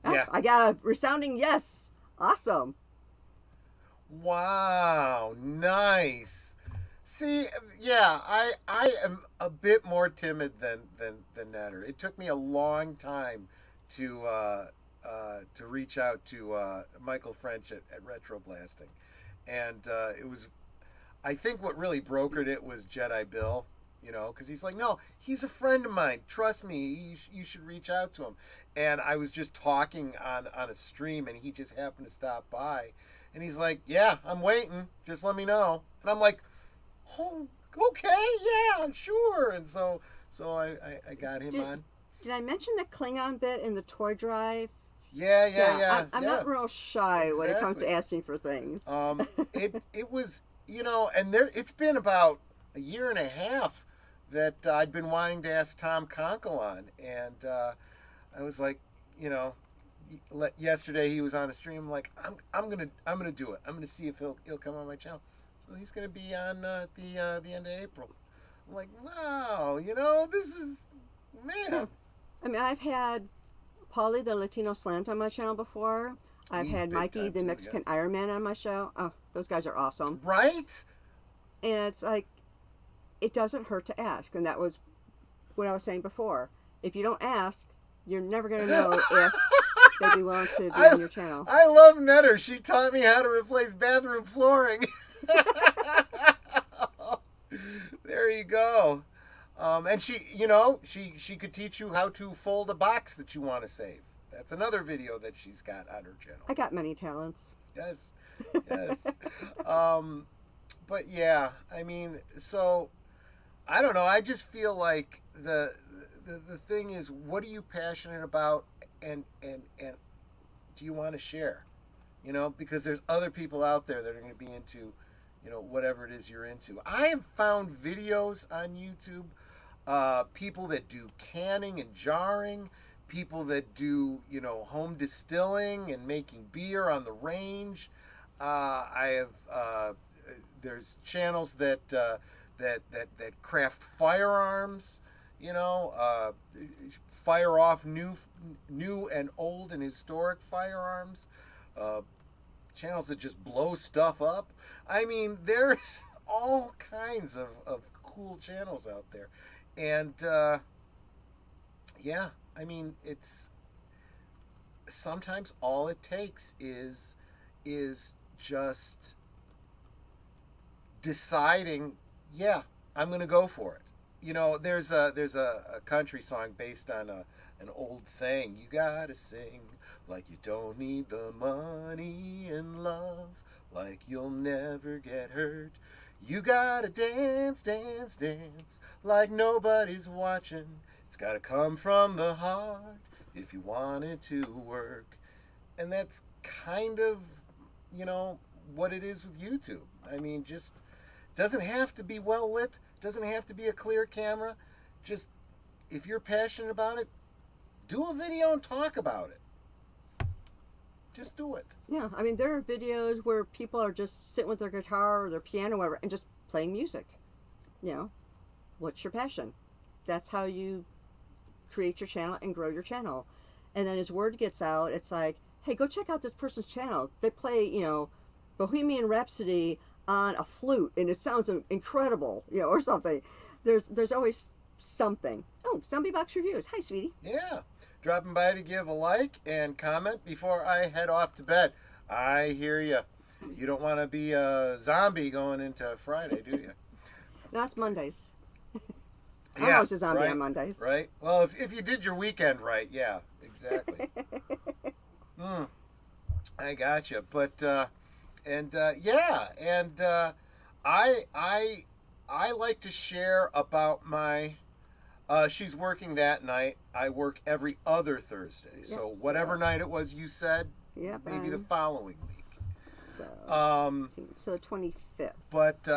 Yeah. I got a resounding yes. Awesome. Wow, nice. See, yeah, I am a bit more timid than Netter. It took me a long time to reach out to Michael French at Retro Blasting, and it was, I think what really brokered it was Jedi Bill. Because he's like, no, he's a friend of mine. Trust me, you should reach out to him. And I was just talking on a stream, and he just happened to stop by. And he's like, yeah, I'm waiting. Just let me know. And I'm like, oh, okay, yeah, sure. And so I got him on. Did I mention the Klingon bit in the toy drive? Yeah. I'm not real shy when it comes to asking for things. It was, and it's been about a year and a half that I'd been wanting to ask Tom Conkle on, and I was like, yesterday he was on a stream. I'm like, I'm gonna do it. I'm gonna see if he'll come on my channel. So he's gonna be on the end of April. I'm like, wow, this is man. I mean, I've had Paulie the Latino Slant on my channel before. I've had Mikey the Mexican Iron Man on my show. Oh, those guys are awesome. Right? And it's like, it doesn't hurt to ask. And that was what I was saying before. If you don't ask, you're never going to know if they'd be willing to be on your channel. I love Netter. She taught me how to replace bathroom flooring. There you go. And she could teach you how to fold a box that you want to save. That's another video that she's got on her channel. I got many talents. Yes. But yeah, I mean, so I don't know. I just feel like the thing is, what are you passionate about, and do you want to share? Because there's other people out there that are going to be into, whatever it is you're into. I have found videos on YouTube, people that do canning and jarring, people that do, home distilling and making beer on the range. I have there's channels that craft firearms, fire off new and old and historic firearms, channels that just blow stuff up. I mean, there's all kinds of cool channels out there. And yeah, I mean, it's sometimes all it takes is just deciding, yeah, I'm gonna go for it. There's a country song based on an old saying. You gotta sing like you don't need the money and love, like you'll never get hurt. You gotta dance, dance, dance like nobody's watching. It's gotta come from the heart if you want it to work. And that's kind of, what it is with YouTube. I mean, just doesn't have to be well lit, doesn't have to be a clear camera. Just, if you're passionate about it, do a video and talk about it. Just do it. Yeah, I mean, there are videos where people are just sitting with their guitar or their piano or whatever and just playing music. What's your passion? That's how you create your channel and grow your channel. And then as word gets out, it's like, hey, go check out this person's channel. They play, Bohemian Rhapsody on a flute, and it sounds incredible, or something. There's always something. Oh, Zombie Box Reviews. Hi, sweetie. Yeah. Dropping by to give a like and comment before I head off to bed. I hear you. You don't want to be a zombie going into Friday, do you? That's Mondays. Yeah, I'm always a zombie right, on Mondays. Right. Well, if you did your weekend right, yeah, exactly. I gotcha. But I like to share about my. She's working that night. I work every other Thursday. So Yep, whatever night it was you said, Yep, maybe the following week. So the 25th. But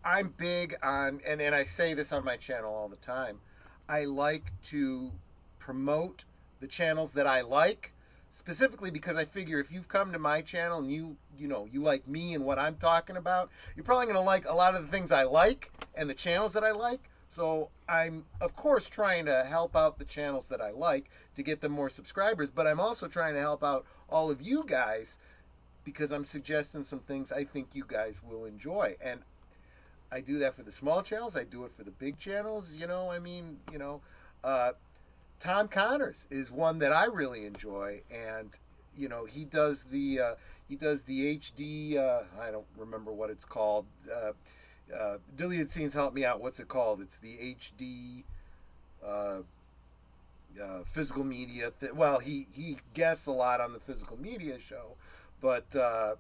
I'm big on, and I say this on my channel all the time. I like to promote the channels that I like, specifically because I figure if you've come to my channel and you like me and what I'm talking about, you're probably going to like a lot of the things I like and the channels that I like. So I'm, of course, trying to help out the channels that I like to get them more subscribers, but I'm also trying to help out all of you guys because I'm suggesting some things I think you guys will enjoy. And I do that for the small channels. I do it for the big channels. Tom Connors is one that I really enjoy, and he does the HD. I don't remember what it's called. Deleted Scenes, help me out. What's it called? It's the HD physical media. Well, he guests a lot on the physical media show, but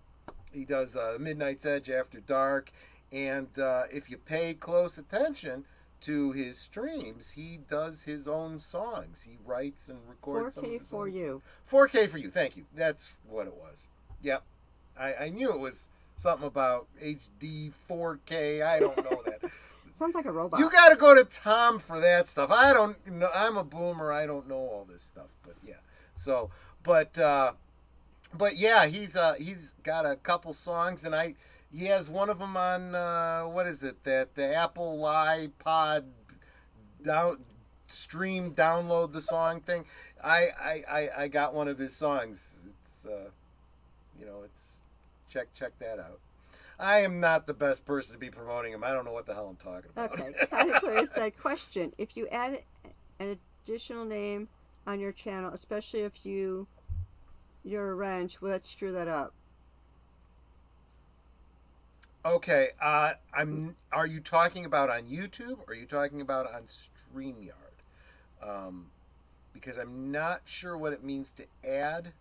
he does Midnight's Edge After Dark. And if you pay close attention to his streams, he does his own songs. He writes and records 4K some of his for own you. Songs. 4K for you. Thank you. That's what it was. Yep. I knew it was something about HD 4K. I don't know that. Sounds like a robot. You got to go to Tom for that stuff. I don't know. I'm a boomer. I don't know all this stuff. But yeah. So, but yeah, he's got a couple songs, and he has one of them on what is it, that the Apple iPod download the song thing. I got one of his songs. It's it's check that out. I am not the best person to be promoting him. I don't know what the hell I'm talking about. Okay. Connie Claire said, question: if you add an additional name on your channel, especially if you're a wrench, will that screw that up? Okay, are you talking about on YouTube or are you talking about on StreamYard? Because I'm not sure what it means to add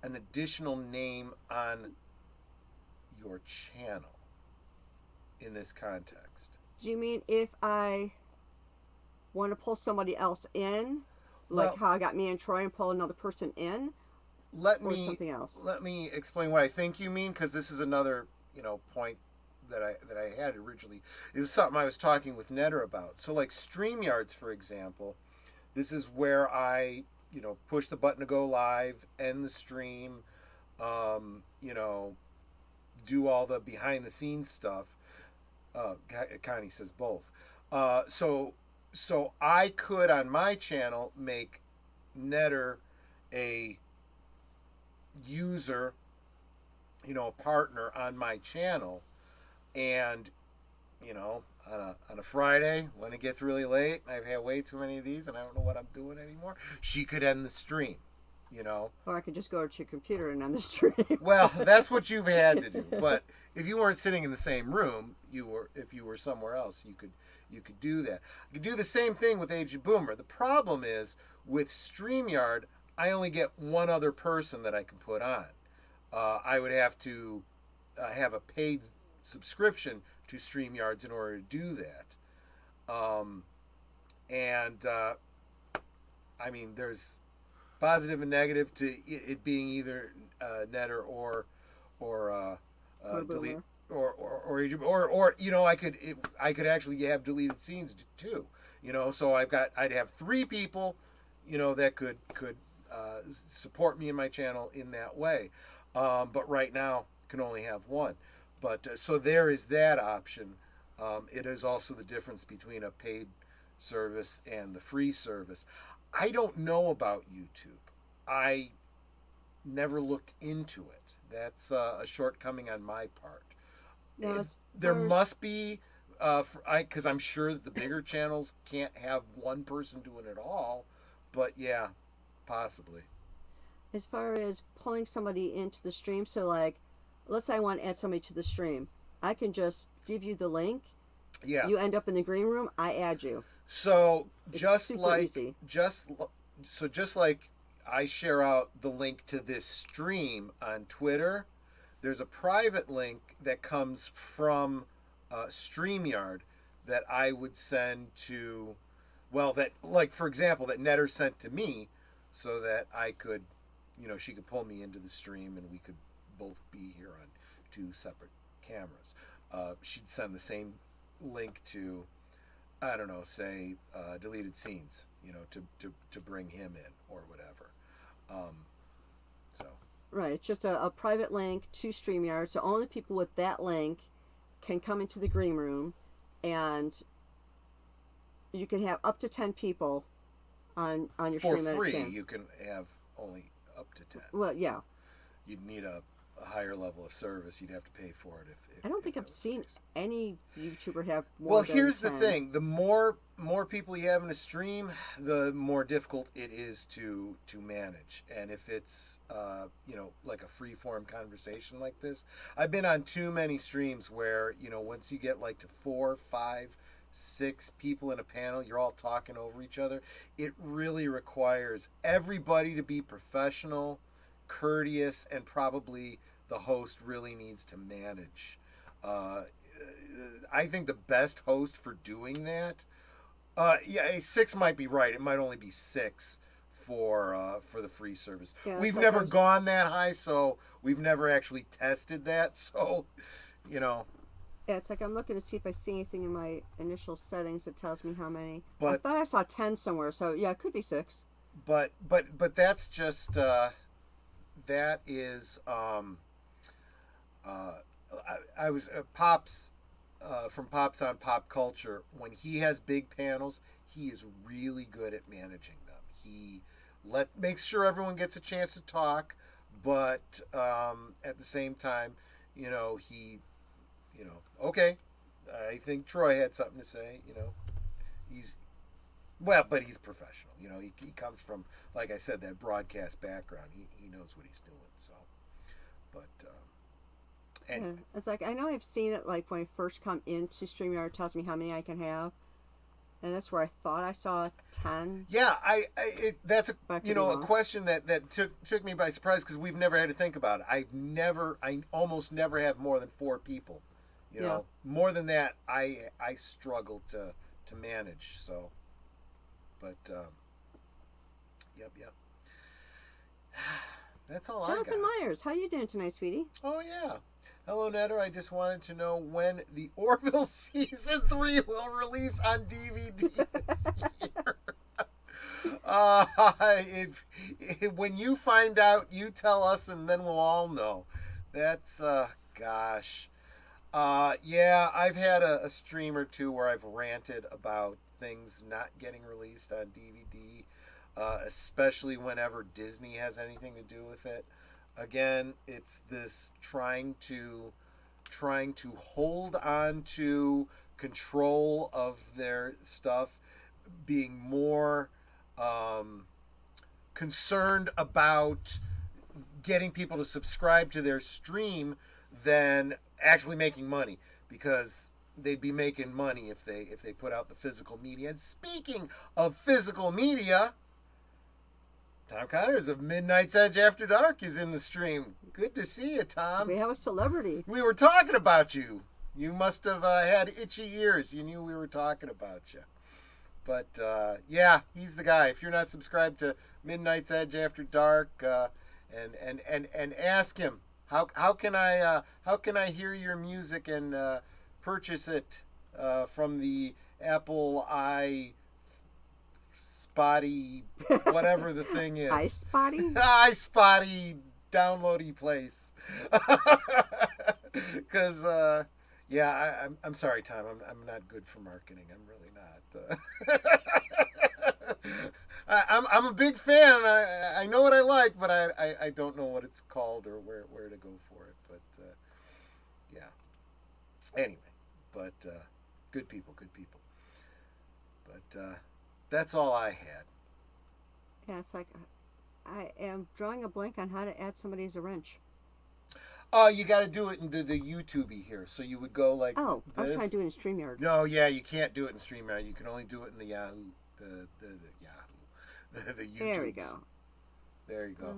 an additional name on your channel in this context. Do you mean if I want to pull somebody else in, like how I got me and Troy and pull another person in? Something else. Let me explain what I think you mean, because this is another point that I had originally. It was something I was talking with Netter about. So like StreamYards, for example, this is where I push the button to go live, end the stream, do all the behind the scenes stuff. Connie says both. So I could on my channel make Netter a user, a partner on my channel, and on a Friday when it gets really late, I've had way too many of these and I don't know what I'm doing anymore, she could end the stream, Or I could just go to your computer and end the stream. Well, that's what you've had to do. But if you weren't sitting in the same room, if you were somewhere else, you could do that. You could do the same thing with Aged Boomer. The problem is with StreamYard, I only get one other person that I can put on. I would have to have a paid subscription to StreamYards in order to do that. I mean, there's positive and negative to it being either Netter or delete or I could actually have deleted scenes too. So I'd have 3 people, that could support me in my channel in that way. But right now can only have 1. But so there is that option. It is also the difference between a paid service and the free service. I don't know about YouTube. I never looked into it. That's a shortcoming on my part. No, There must be, because I'm sure that the bigger channels can't have one person doing it all. But yeah, possibly. as far as pulling somebody into the stream. So like, let's say I want to add somebody to the stream. I can just give you the link. Yeah. You end up in the green room. I add you. So It's just super like easy. just like I share out the link to this stream on Twitter, there's a private link that comes from StreamYard that I would send to, well, that, like, for example, that Netter sent to me, so that I could, she could pull me into the stream and we could both be here on two separate cameras. She'd send the same link to, I don't know, say deleted scenes, to bring him in or whatever. So Right. It's just a private link to StreamYard. So only people with that link can come into the green room, and you can have up to 10 people on your for stream at a free, chance. you can have only up to 10. Well, yeah. You'd need a higher level of service. You'd have to pay for it if I don't think that I've was the seen case. any YouTuber have more Well, than here's 10. the thing: the more people you have in a stream, the more difficult it is to manage. And if it's like a free form conversation like this, I've been on too many streams where once you get like to 4, 5, 6 people in a panel, you're all talking over each other. It really requires everybody to be professional, courteous, and probably the host really needs to manage. I think the best host for doing that, yeah, 6 might be right. It might only be 6 for the free service. Yeah, We've it's like never those- gone that high, so we've never actually tested that. So, Yeah, it's like I'm looking to see if I see anything in my initial settings that tells me how many. I But- thought I saw 10 somewhere, so yeah, it could be 6. but that's just that is I was Pops from Pops on Pop Culture. When he has big panels, he is really good at managing them. He makes sure everyone gets a chance to talk, but at the same time, he, okay, I think Troy had something to say. He's but he's professional. He comes from, like I said, that broadcast background. He knows what he's doing. So, but and Yeah. It's like I know I've seen it like when I first come into StreamYard, it tells me how many I can have, and that's where I thought I saw 10. yeah, that's But I a could be a wrong. question that took me by surprise, because we've never had to think about it. I almost never have more than 4 people. Yeah. More than that, I struggle to manage. So, but yep. That's all I got. Jonathan Myers, how you doing tonight, sweetie? Oh yeah. Hello, Netter. I just wanted to know when the Orville season 3 will release on DVD this year. When you find out, you tell us, and then we'll all know. That's gosh. Yeah, I've had a stream or two where I've ranted about things not getting released on DVD, especially whenever Disney has anything to do with it. Again, it's this trying to hold on to control of their stuff, being more concerned about getting people to subscribe to their stream than actually making money, because they'd be making money if they put out the physical media. And speaking of physical media, Tom Connors of Midnight's Edge After Dark is in the stream. Good to see you, Tom. We have a celebrity. We were talking about you. You must have had itchy ears. You knew we were talking about you. But yeah, he's the guy. If you're not subscribed to Midnight's Edge After Dark, and ask him how can I hear your music and purchase it from the Apple Spotty, whatever the thing is. Hi, Spotty. Spotty downloady place. Because yeah, I'm sorry, Tom. I'm not good for marketing. I'm really not. I'm a big fan. I know what I like, but I don't know what it's called or where to go for it. But yeah. Anyway, but good people, good people. But that's all I had. Yeah, it's like I am drawing a blank on how to add somebody as a wrench. Oh, you got to do it into the YouTubey here. So you would go like Oh, this. I was trying to do it in StreamYard. No, yeah, you can't do it in StreamYard. You can only do it in the Yahoo, the Yahoo, the YouTubes. There we go. There you go.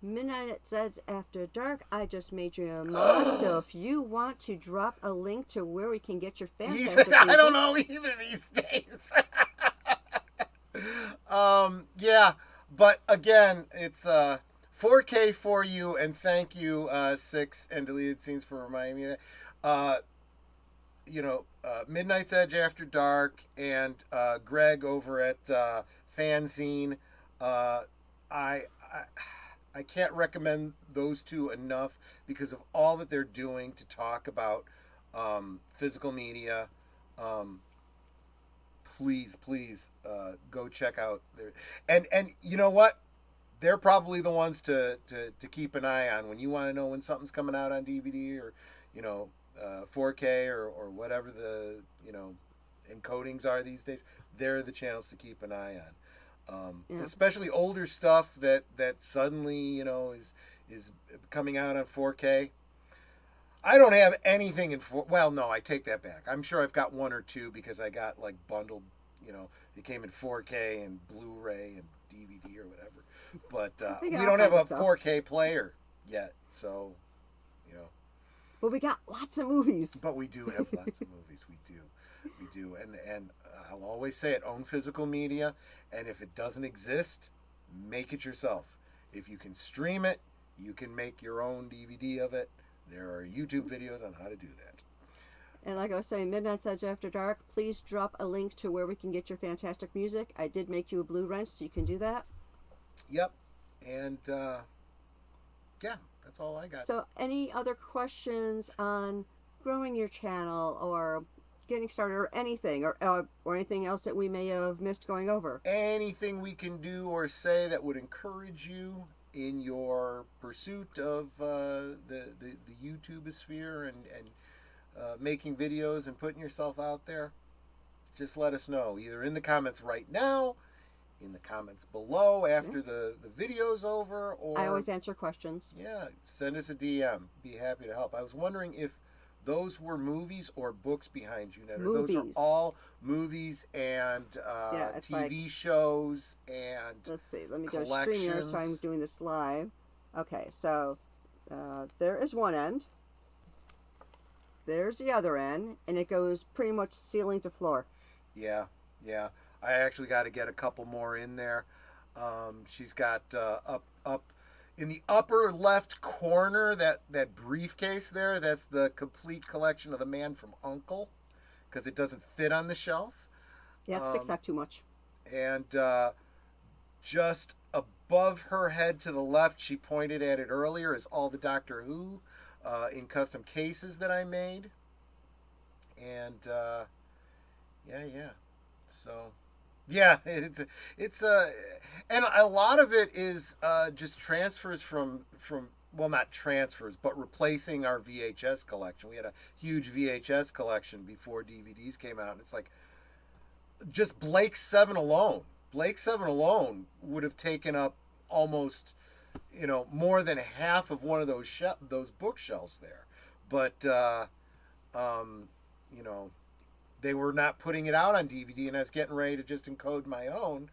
Midnight says after dark. I just made you a mod, so if you want to drop a link to where we can get your fantastic I don't know either these days. Yeah, but again, it's 4K for you, and thank you, Six and Deleted Scenes for reminding me of that. Midnight's Edge After Dark and Greg over at Fanzine. I can't recommend those two enough because of all that they're doing to talk about physical media. Please go check out their and you know what? They're probably the ones to keep an eye on when you want to know when something's coming out on DVD or 4K or whatever the encodings are these days. They're the channels to keep an eye on. Especially older stuff that suddenly is coming out on 4K. I don't have anything in 4. Well, no, I take that back. I'm sure I've got one or two because I got like bundled. It came in 4K and Blu-ray and DVD or whatever. But we don't have a 4K player yet, so But we got lots of movies. But we do have lots of movies. We do, and I'll always say it: own physical media, and if it doesn't exist, make it yourself. If you can stream it, you can make your own DVD of it. There are YouTube videos on how to do that. And like I was saying, Midnight's Edge After Dark, please drop a link to where we can get your fantastic music. I did make you a blue wrench, so you can do that. Yep. And, yeah, that's all I got. So any other questions on growing your channel or getting started or anything or anything else that we may have missed going over? Anything we can do or say that would encourage you in your pursuit of the YouTube sphere and making videos and putting yourself out there, just let us know. Either in the comments right now, in the comments below after the video's over, or... I always answer questions. Yeah, send us a DM. Be happy to help. I was wondering if those were movies or books behind you, Ned. Movies. Those are all movies and TV shows and let's see. Let me go stream here so I'm doing this live. Okay, so there is one end. There's the other end, and it goes pretty much ceiling to floor. Yeah. I actually got to get a couple more in there. She's got up in the upper left corner, that briefcase there. That's the complete collection of The Man from U.N.C.L.E. because it doesn't fit on the shelf. Yeah, it sticks out too much. And just above her head to the left, she pointed at it earlier, is all the Doctor Who in custom cases that I made. And yeah. So yeah, it's and a lot of it is just transfers from well, not transfers, but replacing our VHS collection. We had a huge VHS collection before DVDs came out, and it's like just Blake 7 alone. Blake 7 alone would have taken up almost, more than half of one of those bookshelves there. But they were not putting it out on DVD, and I was getting ready to just encode my own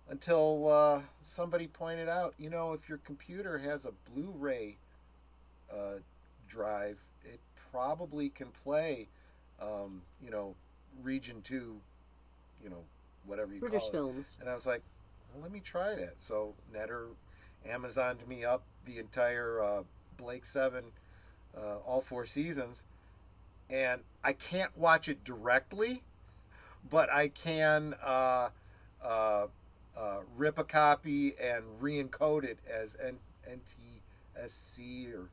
until somebody pointed out, if your computer has a Blu-ray drive, it probably can play, Region 2, whatever you British call it. films. And I was like, well, let me try that. So Netter Amazoned me up the entire Blake 7, all 4 seasons. And I can't watch it directly, but I can rip a copy and re-encode it as NTSC or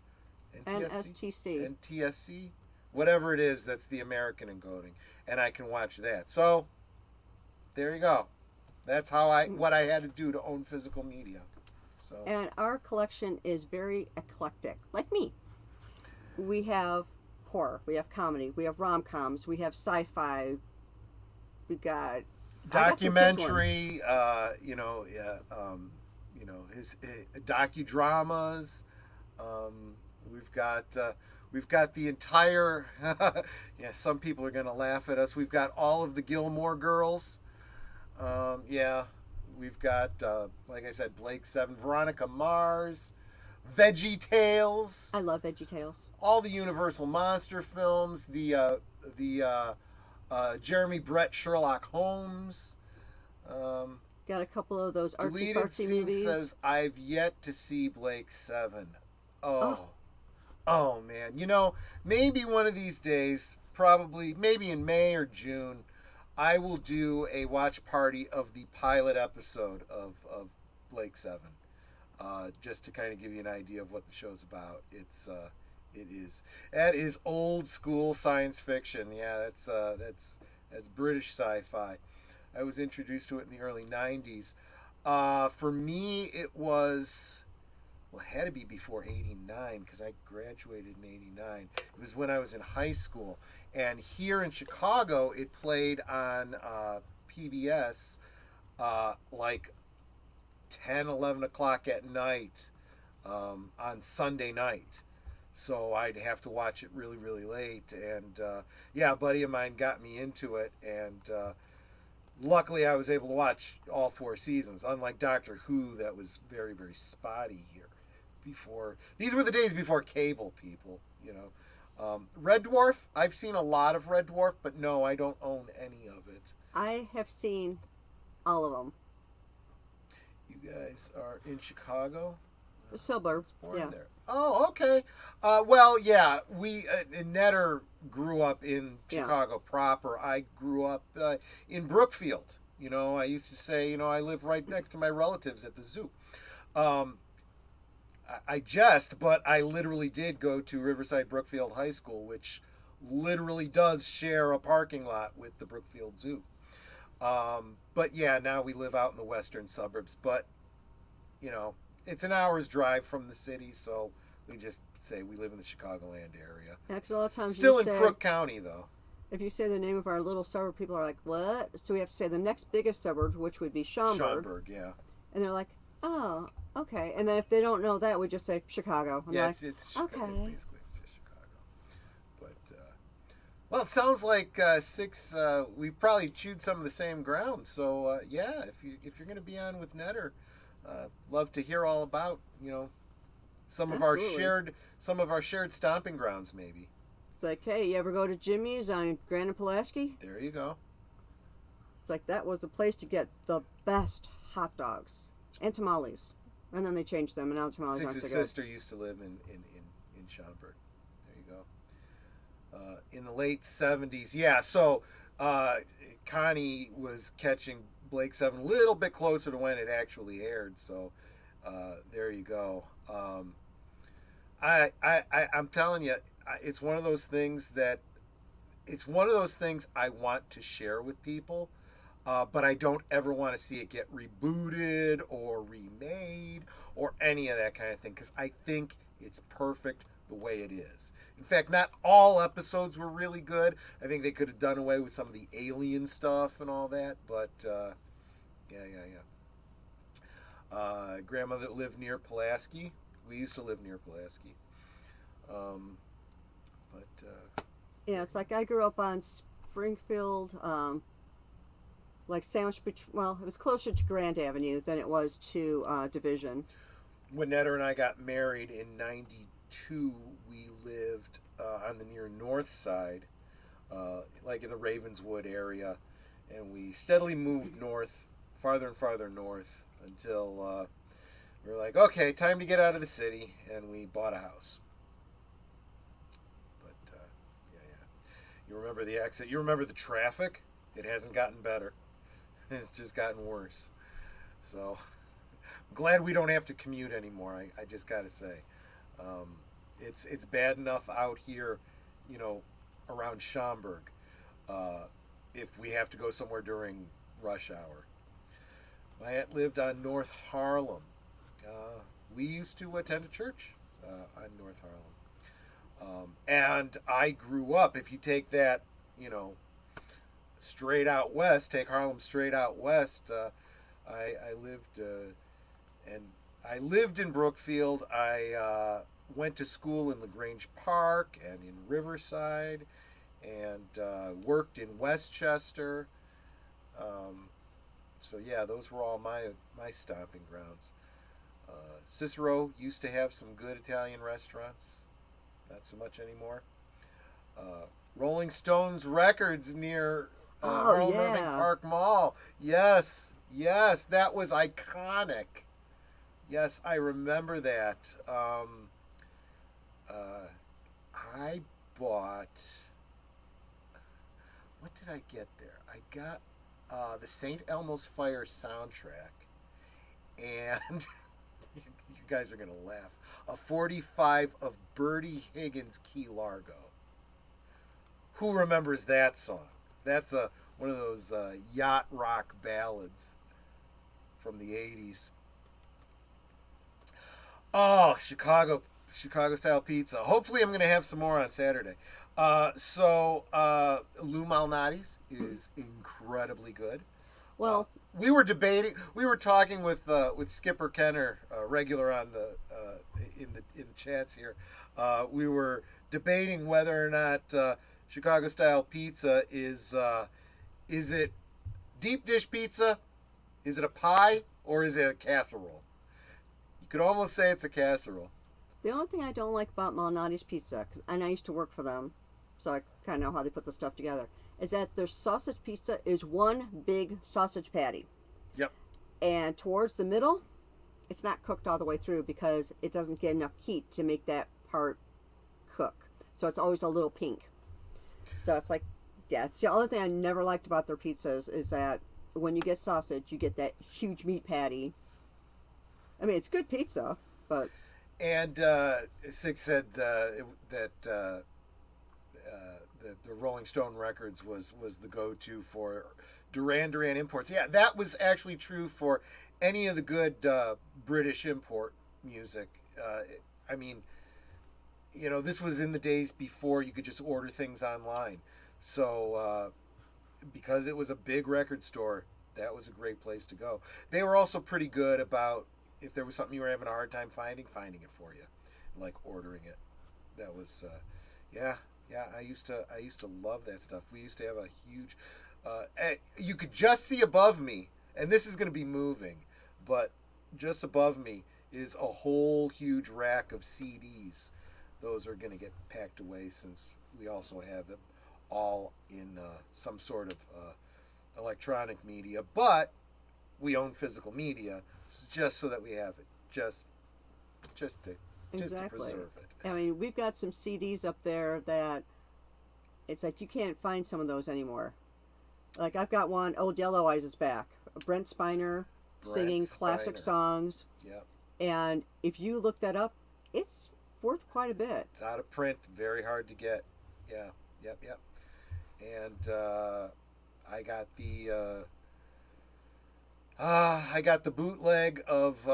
NTSC, whatever it is. That's the American encoding, and I can watch that. So there you go. That's what I had to do to own physical media. So And our collection is very eclectic, like me. We have horror, we have comedy, we have rom-coms, we have sci-fi, we got documentary, his docudramas. We've got the entire. Yeah, some people are gonna laugh at us. We've got all of the Gilmore Girls. Yeah, we've got like I said, Blake Seven, Veronica Mars, Veggie Tales. I love Veggie Tales. All the Universal monster films. The Jeremy Brett Sherlock Holmes. Got a couple of those artsy Deleted fartsy Scene movies. says, I've yet to see Blake Seven. Oh. Oh, man. Maybe one of these days, probably, maybe in May or June, I will do a watch party of the pilot episode of Blake Seven. Just to kind of give you an idea of what the show's about. That is old school science fiction. Yeah, that's British sci-fi. I was introduced to it in the early 90s. For me, it had to be before 89 because I graduated in 89. It was when I was in high school. And here in Chicago, it played on PBS like 10, 11 o'clock at night on Sunday night. So I'd have to watch it really, really late. And a buddy of mine got me into it. And luckily I was able to watch all 4 seasons. Unlike Doctor Who, that was very, very spotty here. These were the days before cable, people. Red Dwarf, I've seen a lot of Red Dwarf, but no, I don't own any of it. I have seen all of them. You guys are in Chicago? The suburbs, yeah. There. Oh, okay. Well, yeah, we Netter grew up in Chicago proper. I grew up in Brookfield. I used to say, I live right next to my relatives at the zoo. I jest, but I literally did go to Riverside Brookfield High School, which literally does share a parking lot with the Brookfield Zoo. But yeah, now we live out in the western suburbs. But, it's an hour's drive from the city, so we just say we live in the Chicagoland area. Yeah, 'cause a lot of times Still you in say, Crook County, though. If you say the name of our little suburb, people are like, what? So we have to say the next biggest suburb, which would be Schaumburg. Schaumburg, yeah. And they're like, oh, okay. And then if they don't know that, we just say Chicago. And Yeah, like, it's okay. Basically, it's just Chicago. But, well, it sounds like we've probably chewed some of the same ground. So, yeah, if you're going to be on with Netter, love to hear all about, some of our shared stomping grounds, maybe. It's like, hey, you ever go to Jimmy's on Grand and Pulaski? There you go. It's like that was the place to get the best hot dogs and tamales. And then they changed them, and now the tamales aren't so Six's good. sister used to live in Schaumburg. There you go. In the late 70s. Yeah, so Connie was catching Blake Seven a little bit closer to when it actually aired. So there you go. I'm telling you, it's one of those things I want to share with people. But I don't ever want to see it get rebooted or remade or any of that kind of thing because I think it's perfect the way it is. In fact, not all episodes were really good. I think they could have done away with some of the alien stuff and all that, but yeah. Grandmother lived near Pulaski. We used to live near Pulaski. Yeah, it's like I grew up on Springfield, like sandwiched between, well, it was closer to Grand Avenue than it was to Division. When Netter and I got married in 92, we lived on the near north side, like in the Ravenswood area, and we steadily moved north, farther and farther north, until we were like, okay, time to get out of the city, and we bought a house. But, yeah. You remember the exit? You remember the traffic? It hasn't gotten better. It's just gotten worse. So, I'm glad we don't have to commute anymore, I just got to say. It's bad enough out here, around Schaumburg. If we have to go somewhere during rush hour. My aunt lived on North Harlem. We used to attend a church on North Harlem. And I grew up, if you take that, straight out west, take Harlem straight out west, I lived in Brookfield. I went to school in LaGrange Park and in Riverside, and worked in Westchester. So yeah, those were all my stomping grounds. Cicero used to have some good Italian restaurants. Not so much anymore. Rolling Stones Records near Harlem Irving Park Mall. Yes, that was iconic. Yes, I remember that. I bought. What did I get there? I got the St. Elmo's Fire soundtrack, and you guys are gonna laugh. A 45 of Bertie Higgins' Key Largo. Who remembers that song? That's one of those yacht rock ballads from the 80s. Oh, Chicago style pizza. Hopefully I'm going to have some more on Saturday. So Lou Malnati's is incredibly good. Well, we were talking with Skipper Kenner, regular on the in the chats here. We were debating whether or not Chicago style pizza is it deep dish pizza, is it a pie, or is it a casserole? You could almost say it's a casserole. the only thing I don't like about Malnati's Pizza, and I used to work for them, so I kind of know how they put the stuff together, is that their sausage pizza is one big sausage patty. Yep. And towards the middle, it's not cooked all the way through because it doesn't get enough heat to make that part cook. So it's always a little pink. So it's like, yeah, it's the other thing I never liked about their pizzas is that when you get sausage, you get that huge meat patty. I mean, it's good pizza, but... And Six said that the Rolling Stone Records was the go-to for Duran Duran imports. Yeah, that was actually true for any of the good British import music. I mean, this was in the days before you could just order things online. So because it was a big record store, that was a great place to go. They were also pretty good about, if there was something you were having a hard time finding it for you, like ordering it. That was, yeah. I used to love that stuff. We used to have a huge, you could just see above me, and this is going to be moving, but just above me is a whole huge rack of CDs. Those are going to get packed away since we also have them all in some sort of electronic media, but we own physical media. Just so that we have it, just to preserve it. I mean, we've got some CDs up there that it's like you can't find some of those anymore. Like I've got one, Old Yellow Eyes is back. Brent Spiner singing classic songs. Yep. And if you look that up, it's worth quite a bit. It's out of print, very hard to get. Yeah, yep. And I got the bootleg of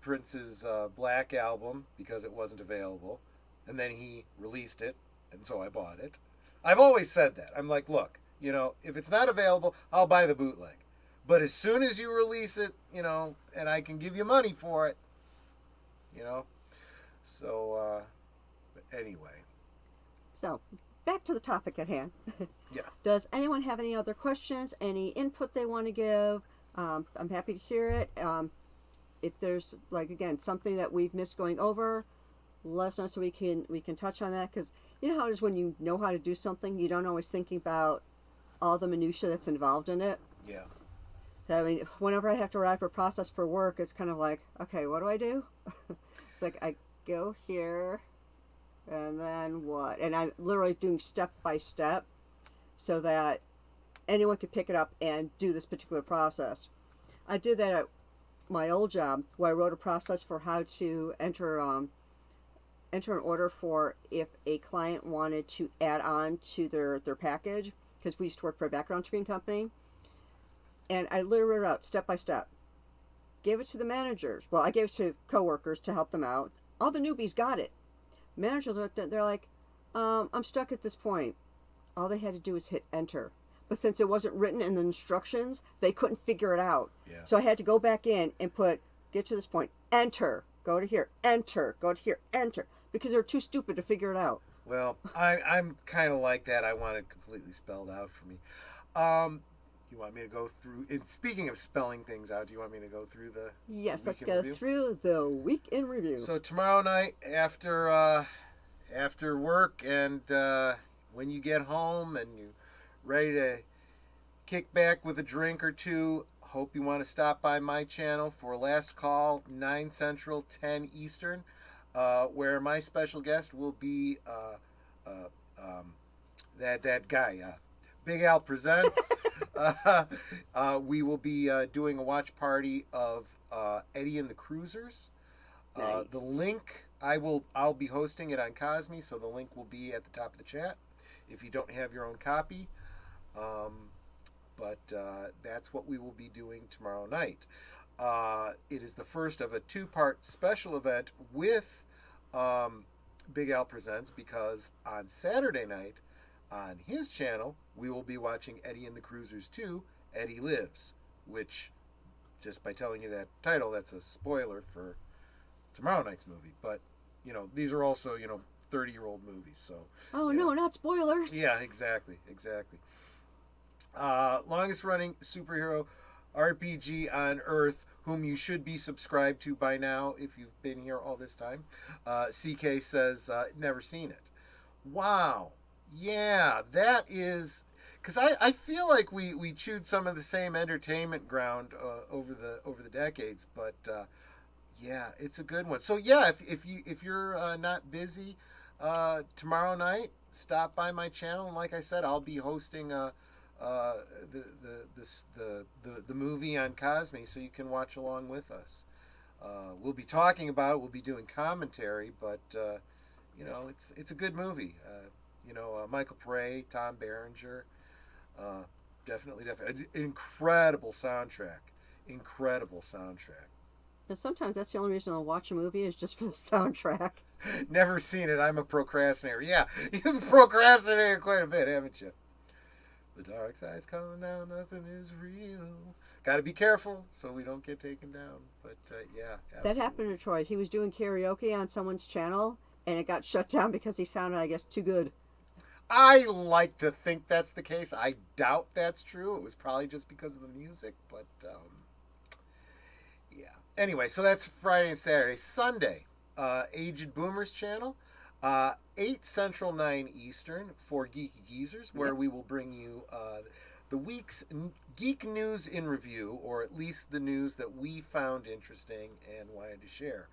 Prince's Black album because it wasn't available, and then he released it, and so I bought it. I've always said that. I'm like, look, if it's not available, I'll buy the bootleg. But as soon as you release it, and I can give you money for it, So, but anyway. So, back to the topic at hand. Yeah. Does anyone have any other questions, any input they want to give? I'm happy to hear it. If there's, again, something that we've missed going over, let us know so we can touch on that. Because you know how it is when you know how to do something, you don't always think about all the minutia that's involved in it. Yeah. I mean, whenever I have to write a process for work, it's kind of like, okay, what do I do? It's like I go here, and then what? And I'm literally doing step by step so that anyone could pick it up and do this particular process. I did that at my old job where I wrote a process for how to enter an order for if a client wanted to add on to their package, because we used to work for a background screen company. And I literally wrote it out step by step. Gave it to the managers. Well, I gave it to coworkers to help them out. All the newbies got it. Managers, they're like, I'm stuck at this point. All they had to do was hit enter. But since it wasn't written in the instructions, they couldn't figure it out. Yeah. So I had to go back in and put, get to this point, enter, go to here, enter, go to here, enter. Because they're too stupid to figure it out. Well, I'm kind of like that. I want it completely spelled out for me. You want me to go through? And speaking of spelling things out, do you want me to go through the? Yes, the let's go through the week in review. So tomorrow night, after work, and when you get home and you ready to kick back with a drink or two, hope you want to stop by my channel for Last Call, 9 Central, 10 Eastern, where my special guest will be that guy. Big Al Presents. We will be doing a watch party of Eddie and the Cruisers. Nice. The link I'll be hosting it on Cosme, so the link will be at the top of the chat if you don't have your own copy. But that's what we will be doing tomorrow night. It is the first of a 2-part special event with Big Al Presents, because on Saturday night on his channel we will be watching Eddie and the Cruisers 2, Eddie Lives, which, just by telling you that title, that's a spoiler for tomorrow night's movie. But these are also 30-year-old movies, so No, not spoilers. yeah, exactly. Longest running superhero RPG on Earth, whom you should be subscribed to by now if you've been here all this time. CK says, never seen it. Wow. Yeah, that is... Because I feel like we chewed some of the same entertainment ground over the decades, but yeah, it's a good one. So yeah, if you're not busy tomorrow night, stop by my channel, and like I said, I'll be hosting the movie on Cosme, so you can watch along with us. We'll be talking about it. We'll be doing commentary, but it's a good movie. Michael Pare, Tom Berenger, definitely. Incredible soundtrack. And sometimes that's the only reason I'll watch a movie is just for the soundtrack. Never seen it. I'm a procrastinator. Yeah, you've procrastinated quite a bit, haven't you? The dark side's coming down, nothing is real. Got to be careful so we don't get taken down. But yeah, absolutely. That happened to Troy. He was doing karaoke on someone's channel, and it got shut down because he sounded, I guess, too good. I like to think that's the case. I doubt that's true. It was probably just because of the music, but yeah. Anyway, so that's Friday and Saturday. Sunday, Aged Boomers channel, 8 Central, 9 Eastern for Geeky Geezers, where we will bring you the week's geek news in review, or at least the news that we found interesting and wanted to share.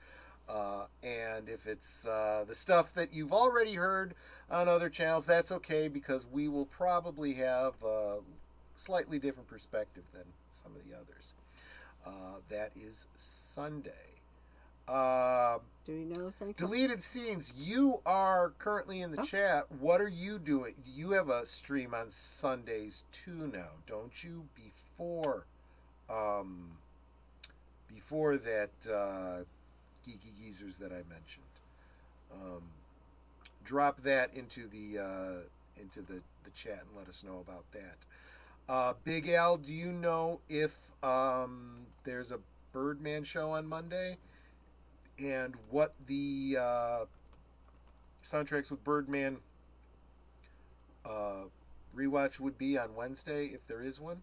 And if it's the stuff that you've already heard on other channels, that's okay, because we will probably have a slightly different perspective than some of the others. That is Sunday. Do you know something? Deleted scenes. You are currently in the chat. What are you doing? You have a stream on Sundays too now, don't you? Before that Geeky Geezers that I mentioned. Drop that into the chat and let us know about that. Big Al, do you know if there's a Birdman show on Monday, and what the soundtracks with Birdman rewatch would be on Wednesday, if there is one?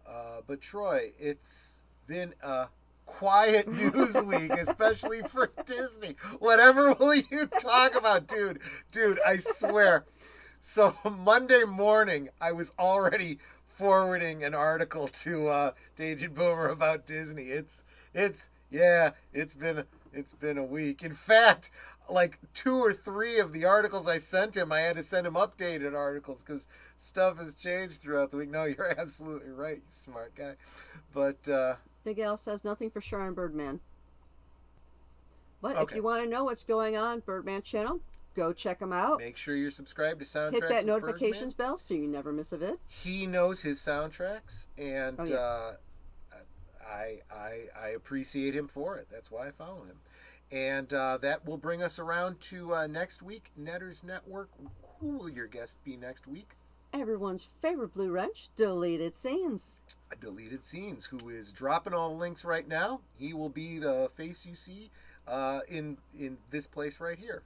But Troy, it's been a quiet news week, especially for Disney. Whatever will you talk about, dude? I swear. So Monday morning, I was already forwarding an article to Agent Boomer about Disney. It's been a week. In fact, like 2 or 3 of the articles I sent him, I had to send him updated articles because stuff has changed throughout the week. No, you're absolutely right, you smart guy. But Big Al says nothing for sure on Birdman. But Okay. if you want to know what's going on, Birdman channel, Go check them out. Make sure you're subscribed to Soundtracks Hit that with notifications Birdman. bell so you never miss a vid. He knows his soundtracks, and Oh, yeah. I appreciate him for it. That's why I follow him. And that will bring us around to next week, Netters Network. Who will your guest be next week? Everyone's favorite Blue Wrench, Deleted Scenes. Deleted Scenes, who is dropping all the links right now. He will be the face you see in this place right here.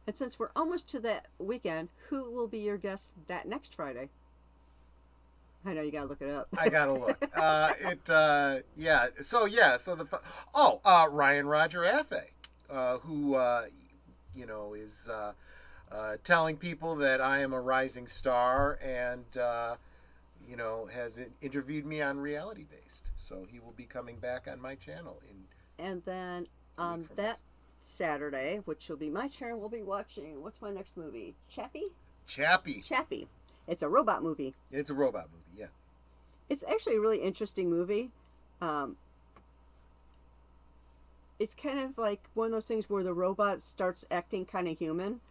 And since we're almost to that weekend, who will be your guest that next Friday? I know you gotta look it up. I gotta look. Yeah. So Ryan Roger Athe, who is telling people that I am a rising star, and has interviewed me on Reality Based. So he will be coming back on my channel And then on that Saturday, which will be my turn, we'll be watching, what's my next movie? Chappie. Chappie. It's a robot movie. It's a robot movie, yeah. It's actually a really interesting movie. It's kind of like one of those things where the robot starts acting kind of human,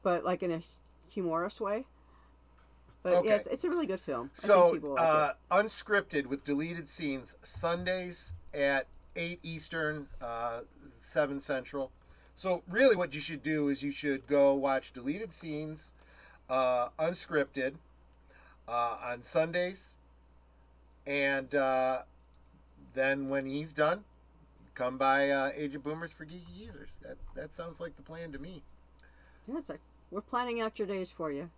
but like in a humorous way. But Okay. yeah, it's a really good film. I think So, people will like it. Unscripted with Deleted Scenes, Sundays at 8 Eastern, 7 Central. So, really, what you should do is you should go watch Deleted Scenes, Unscripted, on Sundays. And then when he's done, come by Age of Boomers for Geeky Geezers. That sounds like the plan to me. Yeah, it's like we're planning out your days for you.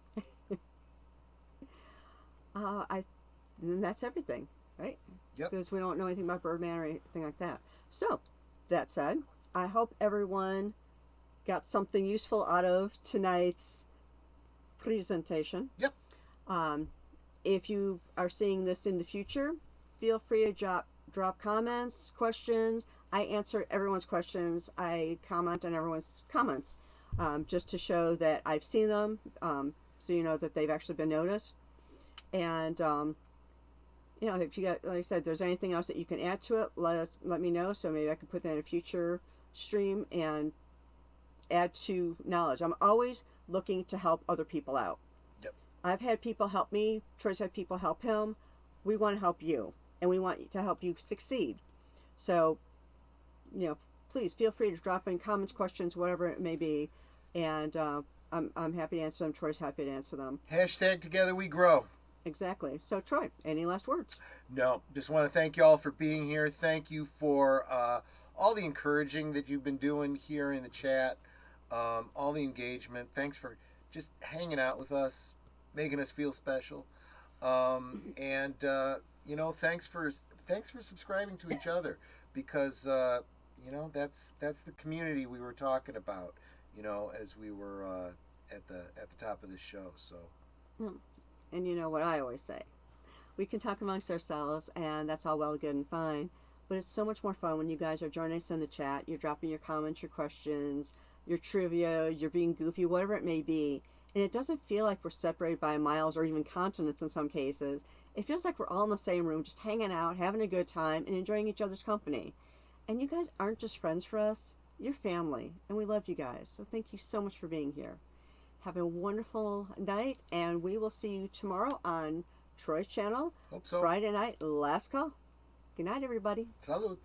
And that's everything, right? Yep. Because we don't know anything about Birdman or anything like that. So, that said, I hope everyone got something useful out of tonight's presentation. Yep. If you are seeing this in the future, feel free to drop comments, questions. I answer everyone's questions. I comment on everyone's comments, just to show that I've seen them, so you know that they've actually been noticed. And if you got, like I said, if there's anything else that you can add to it, let me know, so maybe I can put that in a future stream and add to knowledge. I'm always looking to help other people out. Yep. I've had people help me. Troy's had people help him. We want to help you, and we want to help you succeed. So, please feel free to drop in comments, questions, whatever it may be, and I'm happy to answer them. Troy's happy to answer them. Hashtag Together We Grow. Exactly. So, Troy, any last words? No, just want to thank you all for being here. Thank you for all the encouraging that you've been doing here in the chat, all the engagement. Thanks for just hanging out with us, making us feel special, and thanks for subscribing to each other, because that's the community we were talking about, as we were at the top of this show. So. And you know what I always say, we can talk amongst ourselves, and that's all well, good, and fine, but it's so much more fun when you guys are joining us in the chat. You're dropping your comments, your questions, your trivia, you're being goofy, whatever it may be, and it doesn't feel like we're separated by miles or even continents in some cases. It feels like we're all in the same room, just hanging out, having a good time, and enjoying each other's company. And you guys aren't just friends for us, you're family, and we love you guys. So thank you so much for being here. Have a wonderful night, and we will see you tomorrow on Troy's channel. Hope so. Friday night, last call. Good night, everybody. Salud.